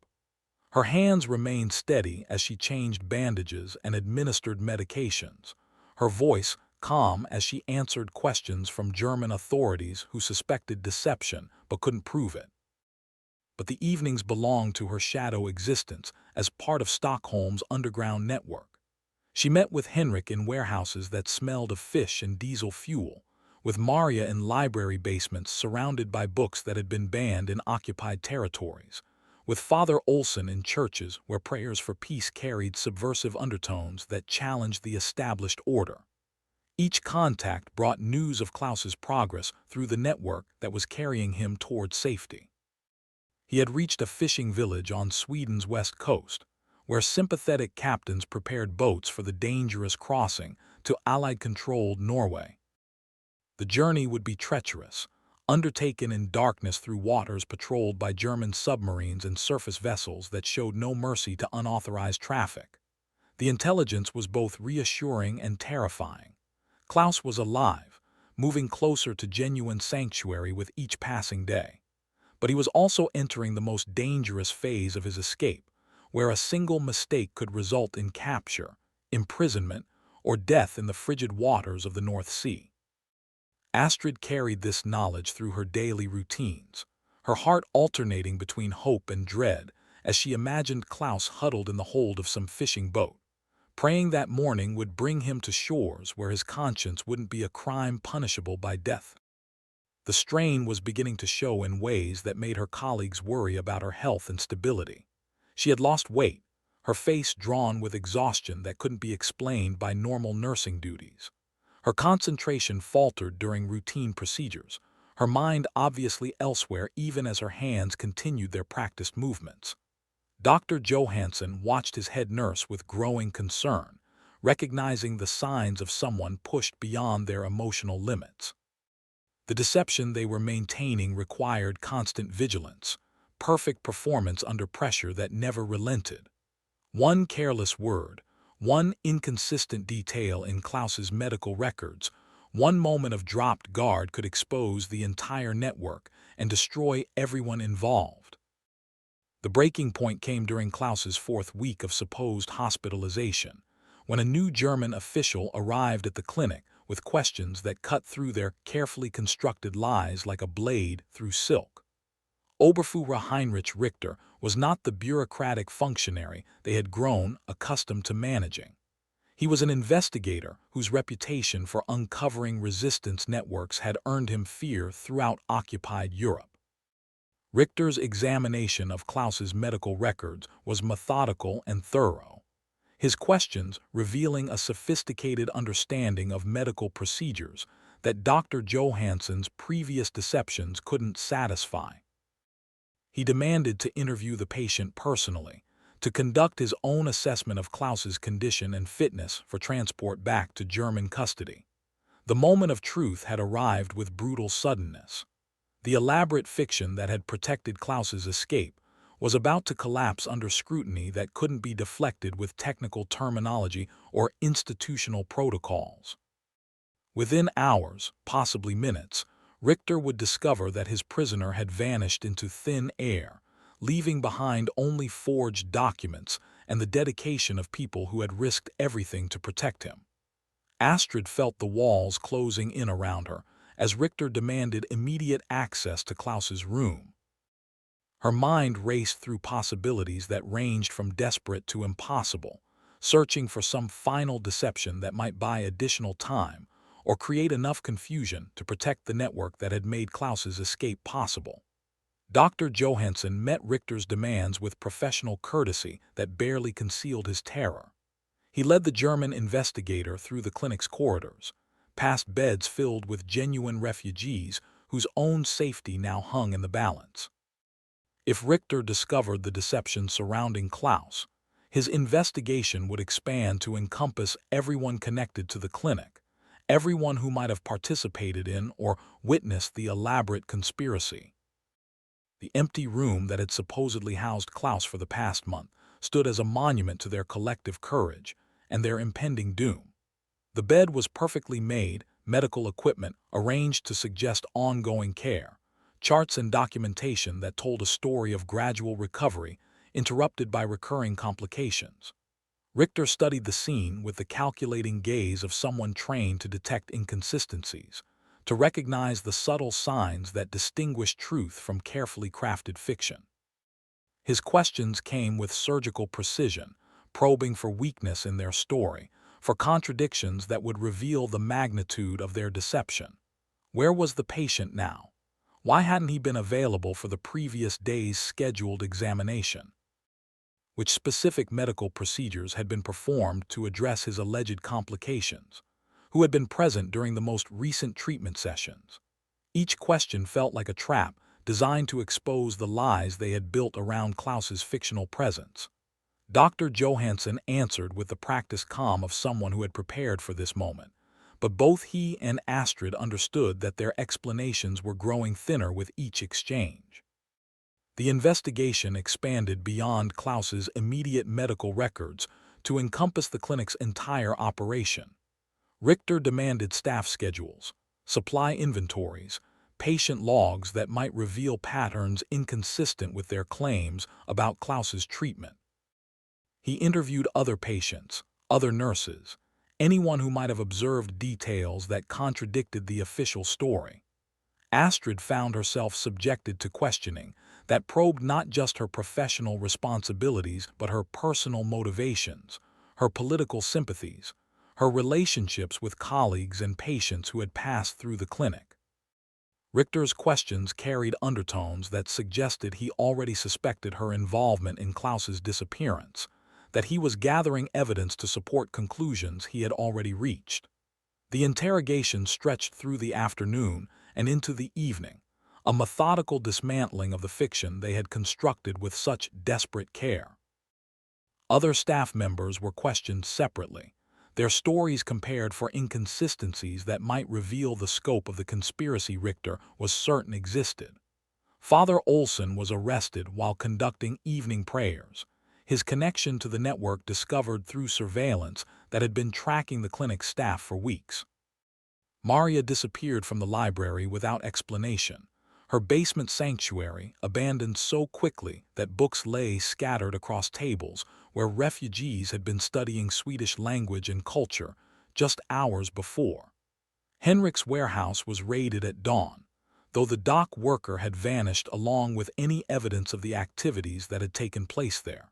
Her hands remained steady as she changed bandages and administered medications, her voice calm as she answered questions from German authorities who suspected deception but couldn't prove it. but the evenings belonged to her shadow existence as part of Stockholm's underground network. She met with Henrik in warehouses that smelled of fish and diesel fuel, with Maria in library basements surrounded by books that had been banned in occupied territories, with Father Olsen in churches where prayers for peace carried subversive undertones that challenged the established order. Each contact brought news of Klaus's progress through the network that was carrying him toward safety. He had reached a fishing village on Sweden's west coast, where sympathetic captains prepared boats for the dangerous crossing to Allied-controlled Norway. The journey would be treacherous, undertaken in darkness through waters patrolled by German submarines and surface vessels that showed no mercy to unauthorized traffic. The intelligence was both reassuring and terrifying. Klaus was alive, moving closer to genuine sanctuary with each passing day. But he was also entering the most dangerous phase of his escape, where a single mistake could result in capture, imprisonment, or death in the frigid waters of the North Sea. Astrid carried this knowledge through her daily routines, her heart alternating between hope and dread as she imagined Klaus huddled in the hold of some fishing boat, praying that morning would bring him to shores where his conscience wouldn't be a crime punishable by death. The strain was beginning to show in ways that made her colleagues worry about her health and stability. She had lost weight, her face drawn with exhaustion that couldn't be explained by normal nursing duties. Her concentration faltered during routine procedures, her mind obviously elsewhere even as her hands continued their practiced movements. Dr. Johansson watched his head nurse with growing concern, recognizing the signs of someone pushed beyond their emotional limits. The deception they were maintaining required constant vigilance, perfect performance under pressure that never relented. One careless word, one inconsistent detail in Klaus's medical records, one moment of dropped guard could expose the entire network and destroy everyone involved. The breaking point came during Klaus's fourth week of supposed hospitalization, when a new German official arrived at the clinic with questions that cut through their carefully constructed lies like a blade through silk. Oberfuhrer Heinrich Richter was not the bureaucratic functionary they had grown accustomed to managing. He was an investigator whose reputation for uncovering resistance networks had earned him fear throughout occupied Europe. Richter's examination of Klaus's medical records was methodical and thorough, his questions revealing a sophisticated understanding of medical procedures that Dr. Johansson's previous deceptions couldn't satisfy. He demanded to interview the patient personally, to conduct his own assessment of Klaus's condition and fitness for transport back to German custody. The moment of truth had arrived with brutal suddenness. The elaborate fiction that had protected Klaus's escape was about to collapse under scrutiny that couldn't be deflected with technical terminology or institutional protocols. Within hours, possibly minutes, Richter would discover that his prisoner had vanished into thin air, leaving behind only forged documents and the dedication of people who had risked everything to protect him. Astrid felt the walls closing in around her as Richter demanded immediate access to Klaus's room. Her mind raced through possibilities that ranged from desperate to impossible, searching for some final deception that might buy additional time or create enough confusion to protect the network that had made Klaus's escape possible. Dr. Johansson met Richter's demands with professional courtesy that barely concealed his terror. He led the German investigator through the clinic's corridors, past beds filled with genuine refugees whose own safety now hung in the balance. If Richter discovered the deception surrounding Klaus, his investigation would expand to encompass everyone connected to the clinic, everyone who might have participated in or witnessed the elaborate conspiracy. The empty room that had supposedly housed Klaus for the past month stood as a monument to their collective courage and their impending doom. The bed was perfectly made, medical equipment arranged to suggest ongoing care, charts and documentation that told a story of gradual recovery interrupted by recurring complications. Richter studied the scene with the calculating gaze of someone trained to detect inconsistencies, to recognize the subtle signs that distinguish truth from carefully crafted fiction. His questions came with surgical precision, probing for weakness in their story, for contradictions that would reveal the magnitude of their deception. Where was the patient now? Why hadn't he been available for the previous day's scheduled examination? Which specific medical procedures had been performed to address his alleged complications? Who had been present during the most recent treatment sessions? Each question felt like a trap designed to expose the lies they had built around Klaus's fictional presence. Dr. Johansson answered with the practiced calm of someone who had prepared for this moment, but both he and Astrid understood that their explanations were growing thinner with each exchange. The investigation expanded beyond Klaus's immediate medical records to encompass the clinic's entire operation. Richter demanded staff schedules, supply inventories, patient logs that might reveal patterns inconsistent with their claims about Klaus's treatment. He interviewed other patients, other nurses, anyone who might have observed details that contradicted the official story. Astrid found herself subjected to questioning that probed not just her professional responsibilities but her personal motivations, her political sympathies, her relationships with colleagues and patients who had passed through the clinic. Richter's questions carried undertones that suggested he already suspected her involvement in Klaus's disappearance, that he was gathering evidence to support conclusions he had already reached. The interrogation stretched through the afternoon and into the evening, a methodical dismantling of the fiction they had constructed with such desperate care. Other staff members were questioned separately, their stories compared for inconsistencies that might reveal the scope of the conspiracy Richter was certain existed. Father Olson was arrested while conducting evening prayers, his connection to the network discovered through surveillance that had been tracking the clinic's staff for weeks. Maria disappeared from the library without explanation, her basement sanctuary abandoned so quickly that books lay scattered across tables where refugees had been studying Swedish language and culture just hours before. Henrik's warehouse was raided at dawn, though the dock worker had vanished along with any evidence of the activities that had taken place there.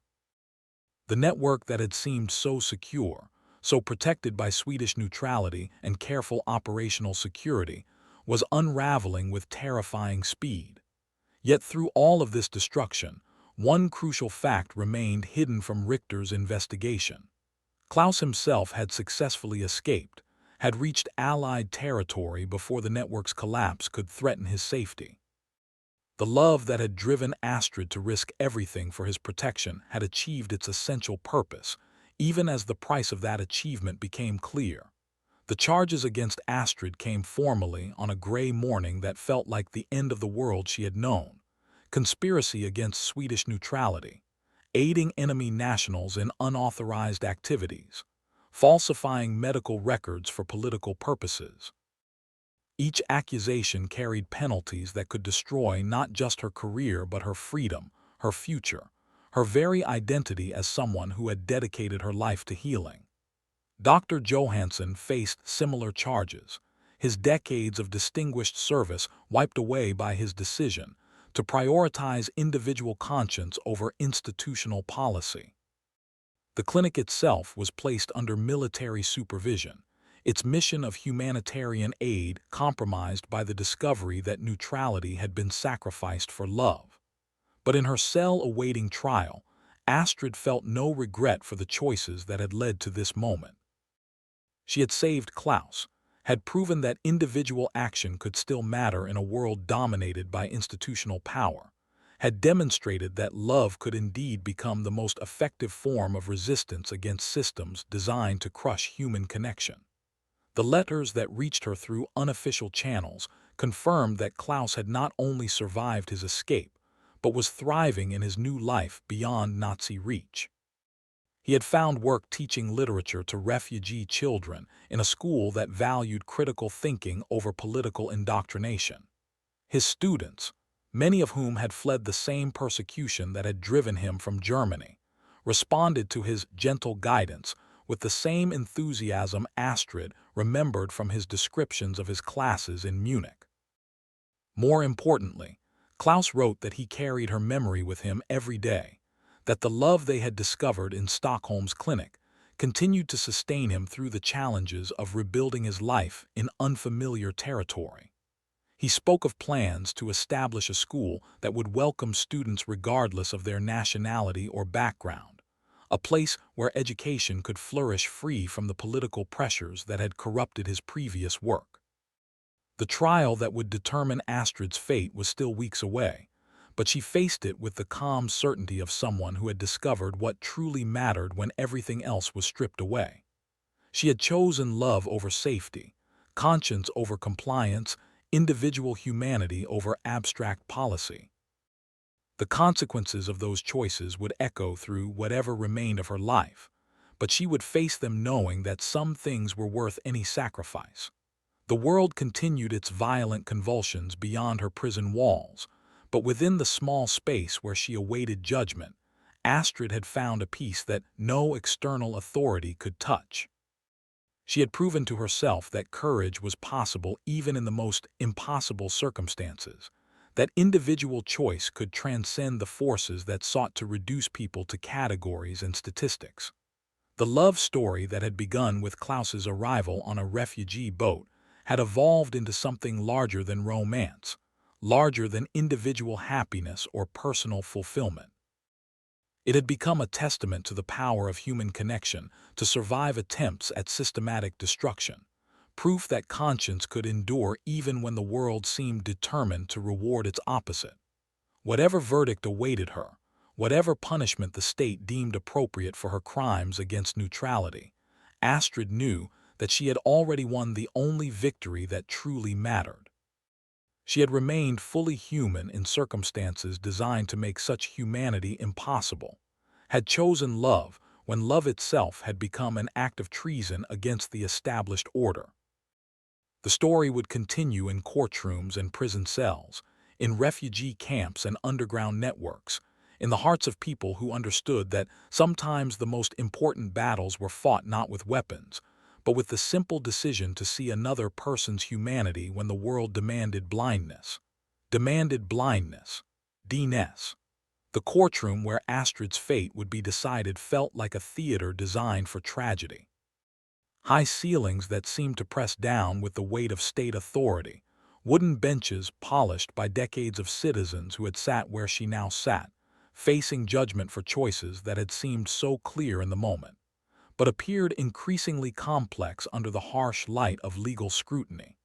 The network that had seemed so secure, so protected by Swedish neutrality and careful operational security, was unraveling with terrifying speed. Yet through all of this destruction, one crucial fact remained hidden from Richter's investigation. Klaus himself had successfully escaped, had reached Allied territory before the network's collapse could threaten his safety. The love that had driven Astrid to risk everything for his protection had achieved its essential purpose, even as the price of that achievement became clear. The charges against Astrid came formally on a gray morning that felt like the end of the world she had known. Conspiracy against Swedish neutrality, aiding enemy nationals in unauthorized activities, falsifying medical records for political purposes. Each accusation carried penalties that could destroy not just her career but her freedom, her future, her very identity as someone who had dedicated her life to healing. Dr. Johansson faced similar charges, his decades of distinguished service wiped away by his decision to prioritize individual conscience over institutional policy. The clinic itself was placed under military supervision, its mission of humanitarian aid compromised by the discovery that neutrality had been sacrificed for love. But in her cell awaiting trial, Astrid felt no regret for the choices that had led to this moment. She had saved Klaus, had proven that individual action could still matter in a world dominated by institutional power, had demonstrated that love could indeed become the most effective form of resistance against systems designed to crush human connection. The letters that reached her through unofficial channels confirmed that Klaus had not only survived his escape, but was thriving in his new life beyond Nazi reach. He had found work teaching literature to refugee children in a school that valued critical thinking over political indoctrination. His students, many of whom had fled the same persecution that had driven him from Germany, responded to his gentle guidance with the same enthusiasm Astrid remembered from his descriptions of his classes in Munich. More importantly, Klaus wrote that he carried her memory with him every day, that the love they had discovered in Stockholm's clinic continued to sustain him through the challenges of rebuilding his life in unfamiliar territory. He spoke of plans to establish a school that would welcome students regardless of their nationality or background, a place where education could flourish free from the political pressures that had corrupted his previous work. The trial that would determine Astrid's fate was still weeks away, but she faced it with the calm certainty of someone who had discovered what truly mattered when everything else was stripped away. She had chosen love over safety, conscience over compliance, individual humanity over abstract policy. The consequences of those choices would echo through whatever remained of her life, but she would face them knowing that some things were worth any sacrifice. The world continued its violent convulsions beyond her prison walls, but within the small space where she awaited judgment, Astrid had found a peace that no external authority could touch. She had proven to herself that courage was possible even in the most impossible circumstances, that individual choice could transcend the forces that sought to reduce people to categories and statistics. The love story that had begun with Klaus's arrival on a refugee boat had evolved into something larger than romance, larger than individual happiness or personal fulfillment. It had become a testament to the power of human connection to survive attempts at systematic destruction, proof that conscience could endure even when the world seemed determined to reward its opposite. Whatever verdict awaited her, whatever punishment the state deemed appropriate for her crimes against neutrality, Astrid knew that she had already won the only victory that truly mattered. She had remained fully human in circumstances designed to make such humanity impossible, had chosen love when love itself had become an act of treason against the established order. The story would continue in courtrooms and prison cells, in refugee camps and underground networks, in the hearts of people who understood that sometimes the most important battles were fought not with weapons, but with the simple decision to see another person's humanity when the world demanded blindness. D-ness. The courtroom where Astrid's fate would be decided felt like a theater designed for tragedy. High ceilings that seemed to press down with the weight of state authority, wooden benches polished by decades of citizens who had sat where she now sat, facing judgment for choices that had seemed so clear in the moment, but appeared increasingly complex under the harsh light of legal scrutiny.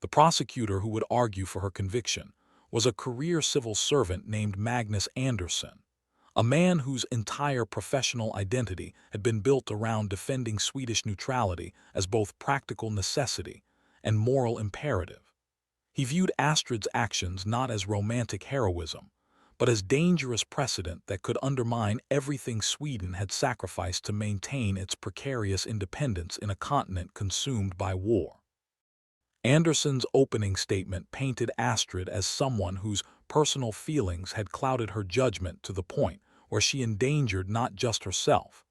The prosecutor who would argue for her conviction was a career civil servant named Magnus Andersson, a man whose entire professional identity had been built around defending Swedish neutrality as both practical necessity and moral imperative. He viewed Astrid's actions not as romantic heroism, but as dangerous precedent that could undermine everything Sweden had sacrificed to maintain its precarious independence in a continent consumed by war. Andersson's opening statement painted Astrid as someone whose personal feelings had clouded her judgment to the point where she endangered not just herself,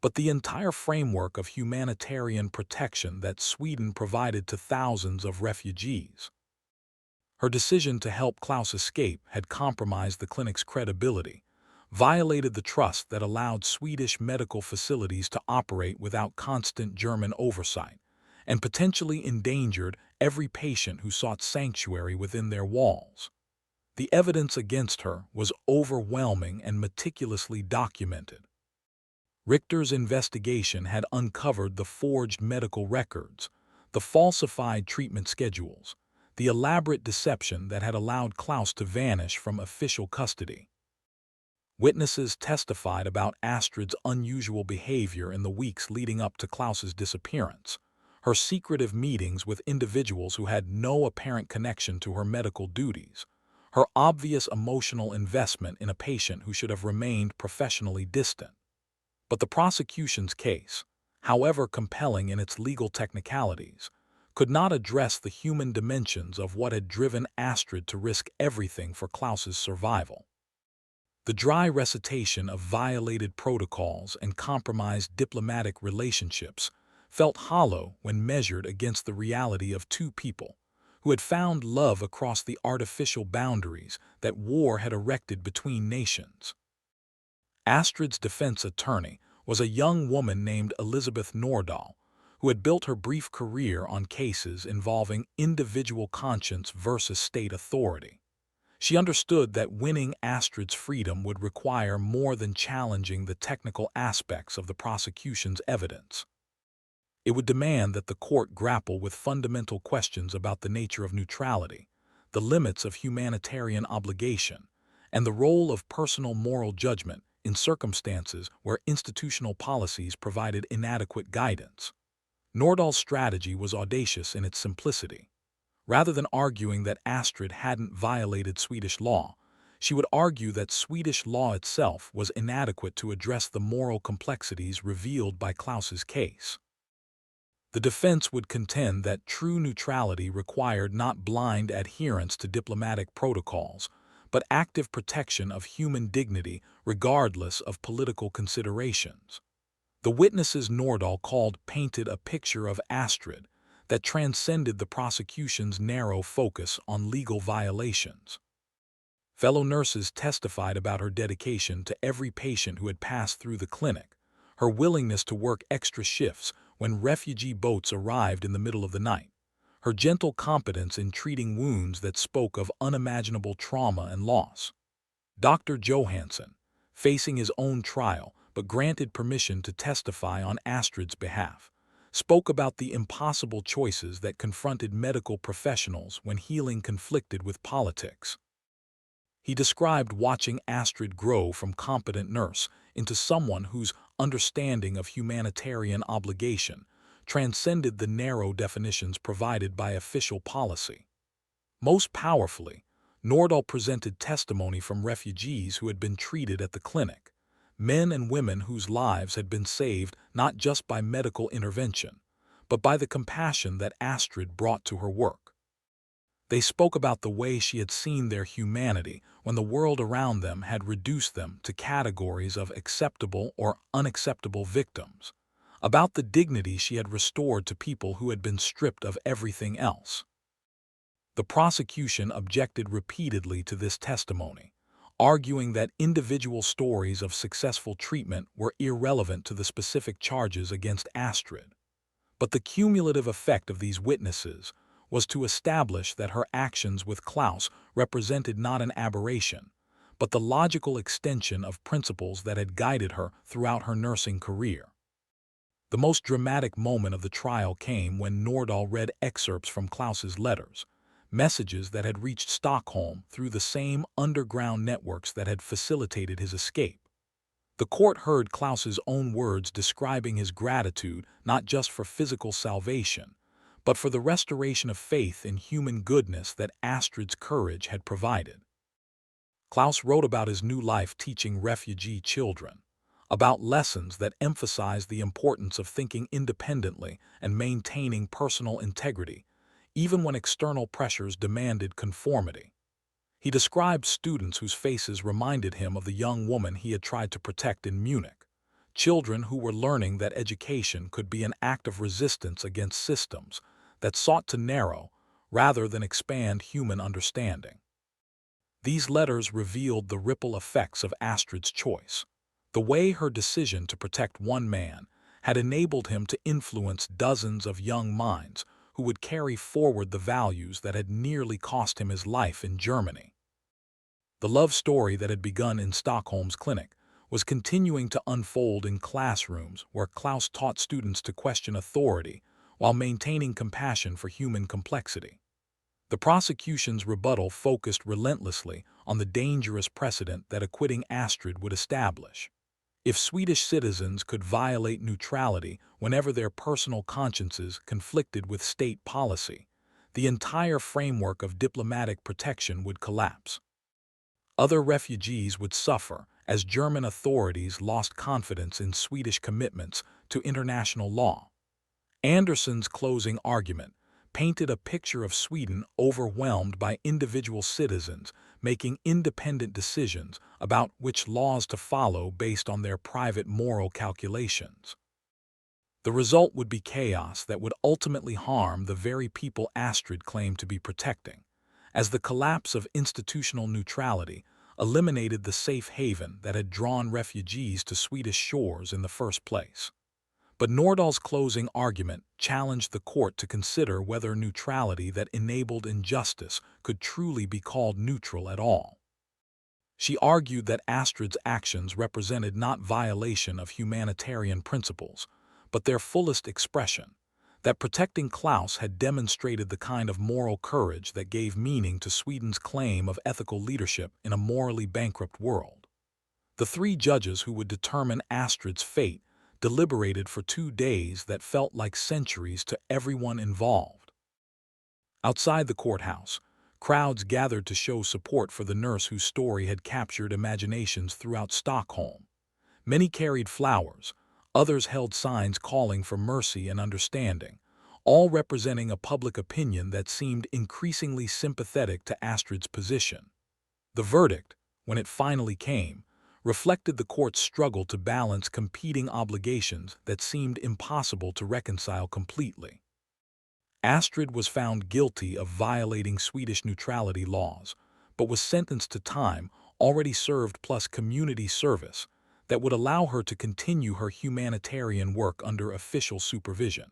but the entire framework of humanitarian protection that Sweden provided to thousands of refugees. Her decision to help Klaus escape had compromised the clinic's credibility, violated the trust that allowed Swedish medical facilities to operate without constant German oversight, and potentially endangered every patient who sought sanctuary within their walls. The evidence against her was overwhelming and meticulously documented. Richter's investigation had uncovered the forged medical records, the falsified treatment schedules, the elaborate deception that had allowed Klaus to vanish from official custody. Witnesses testified about Astrid's unusual behavior in the weeks leading up to Klaus's disappearance, her secretive meetings with individuals who had no apparent connection to her medical duties, her obvious emotional investment in a patient who should have remained professionally distant. But the prosecution's case, however compelling in its legal technicalities, could not address the human dimensions of what had driven Astrid to risk everything for Klaus's survival. The dry recitation of violated protocols and compromised diplomatic relationships felt hollow when measured against the reality of two people who had found love across the artificial boundaries that war had erected between nations. Astrid's defense attorney was a young woman named Elizabeth Nordahl, who had built her brief career on cases involving individual conscience versus state authority. She understood that winning Astrid's freedom would require more than challenging the technical aspects of the prosecution's evidence. It would demand that the court grapple with fundamental questions about the nature of neutrality, the limits of humanitarian obligation, and the role of personal moral judgment in circumstances where institutional policies provided inadequate guidance. Nordahl's strategy was audacious in its simplicity. Rather than arguing that Astrid hadn't violated Swedish law, she would argue that Swedish law itself was inadequate to address the moral complexities revealed by Klaus's case. The defense would contend that true neutrality required not blind adherence to diplomatic protocols, but active protection of human dignity regardless of political considerations. The witnesses Nordahl called painted a picture of Astrid that transcended the prosecution's narrow focus on legal violations. Fellow nurses testified about her dedication to every patient who had passed through the clinic, her willingness to work extra shifts when refugee boats arrived in the middle of the night, her gentle competence in treating wounds that spoke of unimaginable trauma and loss. Dr. Johansson, facing his own trial but granted permission to testify on Astrid's behalf, spoke about the impossible choices that confronted medical professionals when healing conflicted with politics. He described watching Astrid grow from competent nurse into someone whose understanding of humanitarian obligation transcended the narrow definitions provided by official policy. Most powerfully, Nordahl presented testimony from refugees who had been treated at the clinic, men and women whose lives had been saved not just by medical intervention, but by the compassion that Astrid brought to her work. They spoke about the way she had seen their humanity when the world around them had reduced them to categories of acceptable or unacceptable victims, about the dignity she had restored to people who had been stripped of everything else. The prosecution objected repeatedly to this testimony, arguing that individual stories of successful treatment were irrelevant to the specific charges against Astrid. But the cumulative effect of these witnesses was to establish that her actions with Klaus represented not an aberration, but the logical extension of principles that had guided her throughout her nursing career. The most dramatic moment of the trial came when Nordahl read excerpts from Klaus's letters, messages that had reached Stockholm through the same underground networks that had facilitated his escape. The court heard Klaus's own words describing his gratitude not just for physical salvation, but for the restoration of faith in human goodness that Astrid's courage had provided. Klaus wrote about his new life teaching refugee children, about lessons that emphasized the importance of thinking independently and maintaining personal integrity, even when external pressures demanded conformity. He described students whose faces reminded him of the young woman he had tried to protect in Munich, children who were learning that education could be an act of resistance against systems that sought to narrow rather than expand human understanding. These letters revealed the ripple effects of Astrid's choice, the way her decision to protect one man had enabled him to influence dozens of young minds who would carry forward the values that had nearly cost him his life in Germany. The love story that had begun in Stockholm's clinic was continuing to unfold in classrooms where Klaus taught students to question authority while maintaining compassion for human complexity. The prosecution's rebuttal focused relentlessly on the dangerous precedent that acquitting Astrid would establish. If Swedish citizens could violate neutrality whenever their personal consciences conflicted with state policy, the entire framework of diplomatic protection would collapse. Other refugees would suffer as German authorities lost confidence in Swedish commitments to international law. Anderson's closing argument painted a picture of Sweden overwhelmed by individual citizens making independent decisions about which laws to follow based on their private moral calculations. The result would be chaos that would ultimately harm the very people Astrid claimed to be protecting, as the collapse of institutional neutrality eliminated the safe haven that had drawn refugees to Swedish shores in the first place. But Nordahl's closing argument challenged the court to consider whether neutrality that enabled injustice could truly be called neutral at all. She argued that Astrid's actions represented not violation of humanitarian principles, but their fullest expression, that protecting Klaus had demonstrated the kind of moral courage that gave meaning to Sweden's claim of ethical leadership in a morally bankrupt world. The three judges who would determine Astrid's fate deliberated for 2 days that felt like centuries to everyone involved. Outside the courthouse, crowds gathered to show support for the nurse whose story had captured imaginations throughout Stockholm. Many carried flowers, others held signs calling for mercy and understanding, all representing a public opinion that seemed increasingly sympathetic to Astrid's position. The verdict, when it finally came, reflected the court's struggle to balance competing obligations that seemed impossible to reconcile completely. Astrid was found guilty of violating Swedish neutrality laws, but was sentenced to time already served plus community service that would allow her to continue her humanitarian work under official supervision.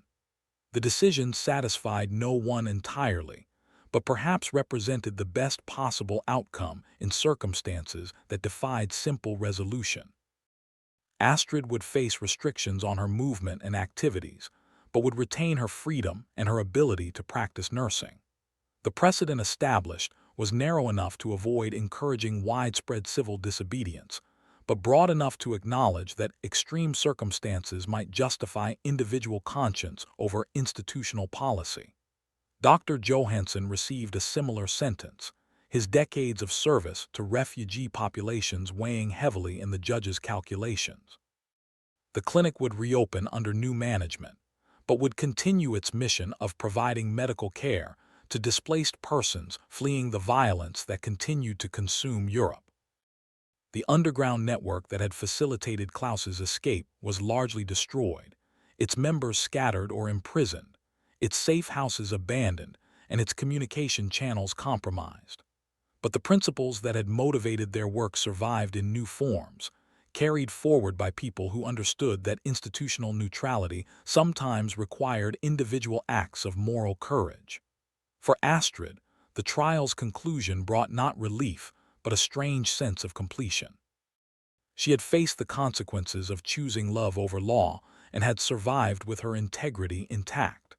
The decision satisfied no one entirely, but perhaps represented the best possible outcome in circumstances that defied simple resolution. Astrid would face restrictions on her movement and activities, but would retain her freedom and her ability to practice nursing. The precedent established was narrow enough to avoid encouraging widespread civil disobedience, but broad enough to acknowledge that extreme circumstances might justify individual conscience over institutional policy. Dr. Johansson received a similar sentence, his decades of service to refugee populations weighing heavily in the judge's calculations. The clinic would reopen under new management, but would continue its mission of providing medical care to displaced persons fleeing the violence that continued to consume Europe. The underground network that had facilitated Klaus's escape was largely destroyed, its members scattered or imprisoned, its safe houses abandoned, and its communication channels compromised. But the principles that had motivated their work survived in new forms, carried forward by people who understood that institutional neutrality sometimes required individual acts of moral courage. For Astrid, the trial's conclusion brought not relief, but a strange sense of completion. She had faced the consequences of choosing love over law and had survived with her integrity intact.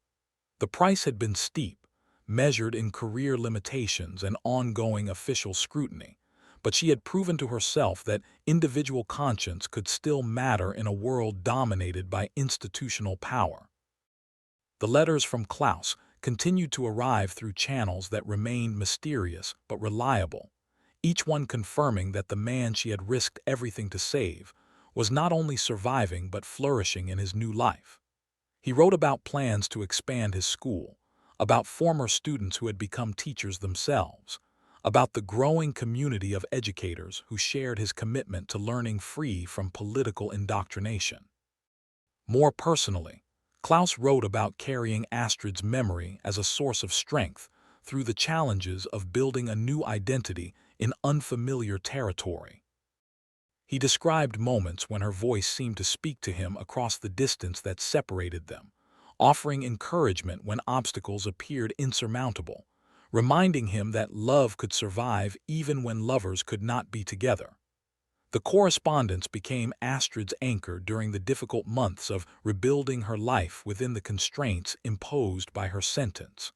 The price had been steep, measured in career limitations and ongoing official scrutiny, but she had proven to herself that individual conscience could still matter in a world dominated by institutional power. The letters from Klaus continued to arrive through channels that remained mysterious but reliable, each one confirming that the man she had risked everything to save was not only surviving but flourishing in his new life. He wrote about plans to expand his school, about former students who had become teachers themselves, about the growing community of educators who shared his commitment to learning free from political indoctrination. More personally, Klaus wrote about carrying Astrid's memory as a source of strength through the challenges of building a new identity in unfamiliar territory. He described moments when her voice seemed to speak to him across the distance that separated them, offering encouragement when obstacles appeared insurmountable, reminding him that love could survive even when lovers could not be together. The correspondence became Astrid's anchor during the difficult months of rebuilding her life within the constraints imposed by her sentence.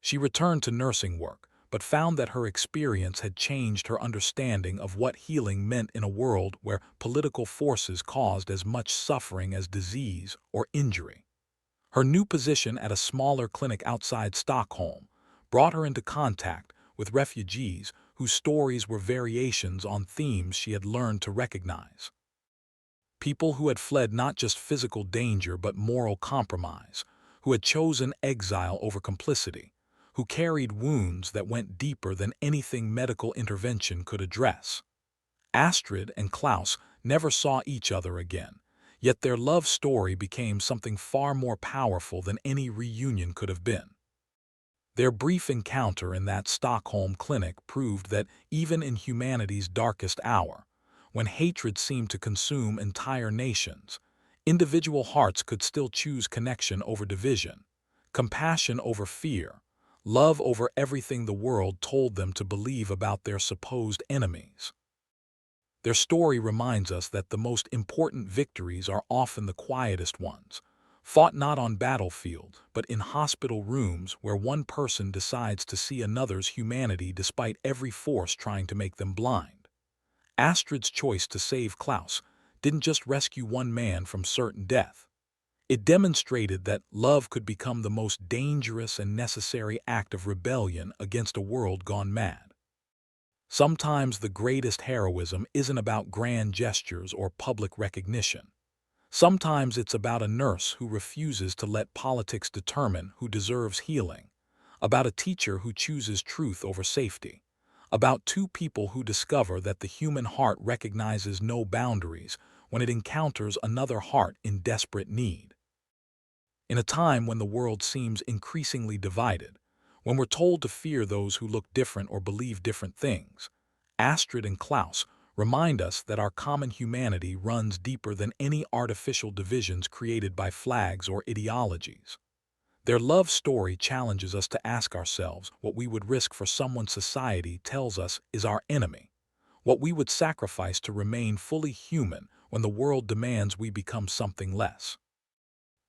She returned to nursing work, but found that her experience had changed her understanding of what healing meant in a world where political forces caused as much suffering as disease or injury. Her new position at a smaller clinic outside Stockholm brought her into contact with refugees whose stories were variations on themes she had learned to recognize. People who had fled not just physical danger but moral compromise, who had chosen exile over complicity, who carried wounds that went deeper than anything medical intervention could address. Astrid and Klaus never saw each other again, Yet their love story became something far more powerful than any reunion could have been. Their brief encounter in that Stockholm clinic proved that even in humanity's darkest hour, when hatred seemed to consume entire nations, individual hearts could still choose connection over division, compassion over fear, love over everything the world told them to believe about their supposed enemies. Their story reminds us that the most important victories are often the quietest ones, fought not on battlefield, but in hospital rooms where one person decides to see another's humanity despite every force trying to make them blind. Astrid's choice to save Klaus didn't just rescue one man from certain death. It demonstrated that love could become the most dangerous and necessary act of rebellion against a world gone mad. Sometimes the greatest heroism isn't about grand gestures or public recognition. Sometimes it's about a nurse who refuses to let politics determine who deserves healing, about a teacher who chooses truth over safety, about two people who discover that the human heart recognizes no boundaries when it encounters another heart in desperate need. In a time when the world seems increasingly divided, when we're told to fear those who look different or believe different things, Astrid and Klaus remind us that our common humanity runs deeper than any artificial divisions created by flags or ideologies. Their love story challenges us to ask ourselves what we would risk for someone society tells us is our enemy, what we would sacrifice to remain fully human when the world demands we become something less.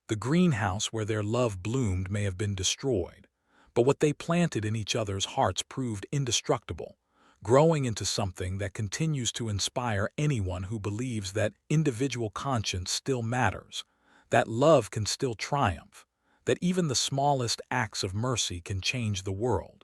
The greenhouse where their love bloomed may have been destroyed, but what they planted in each other's hearts proved indestructible, growing into something that continues to inspire anyone who believes that individual conscience still matters, that love can still triumph, that even the smallest acts of mercy can change the world.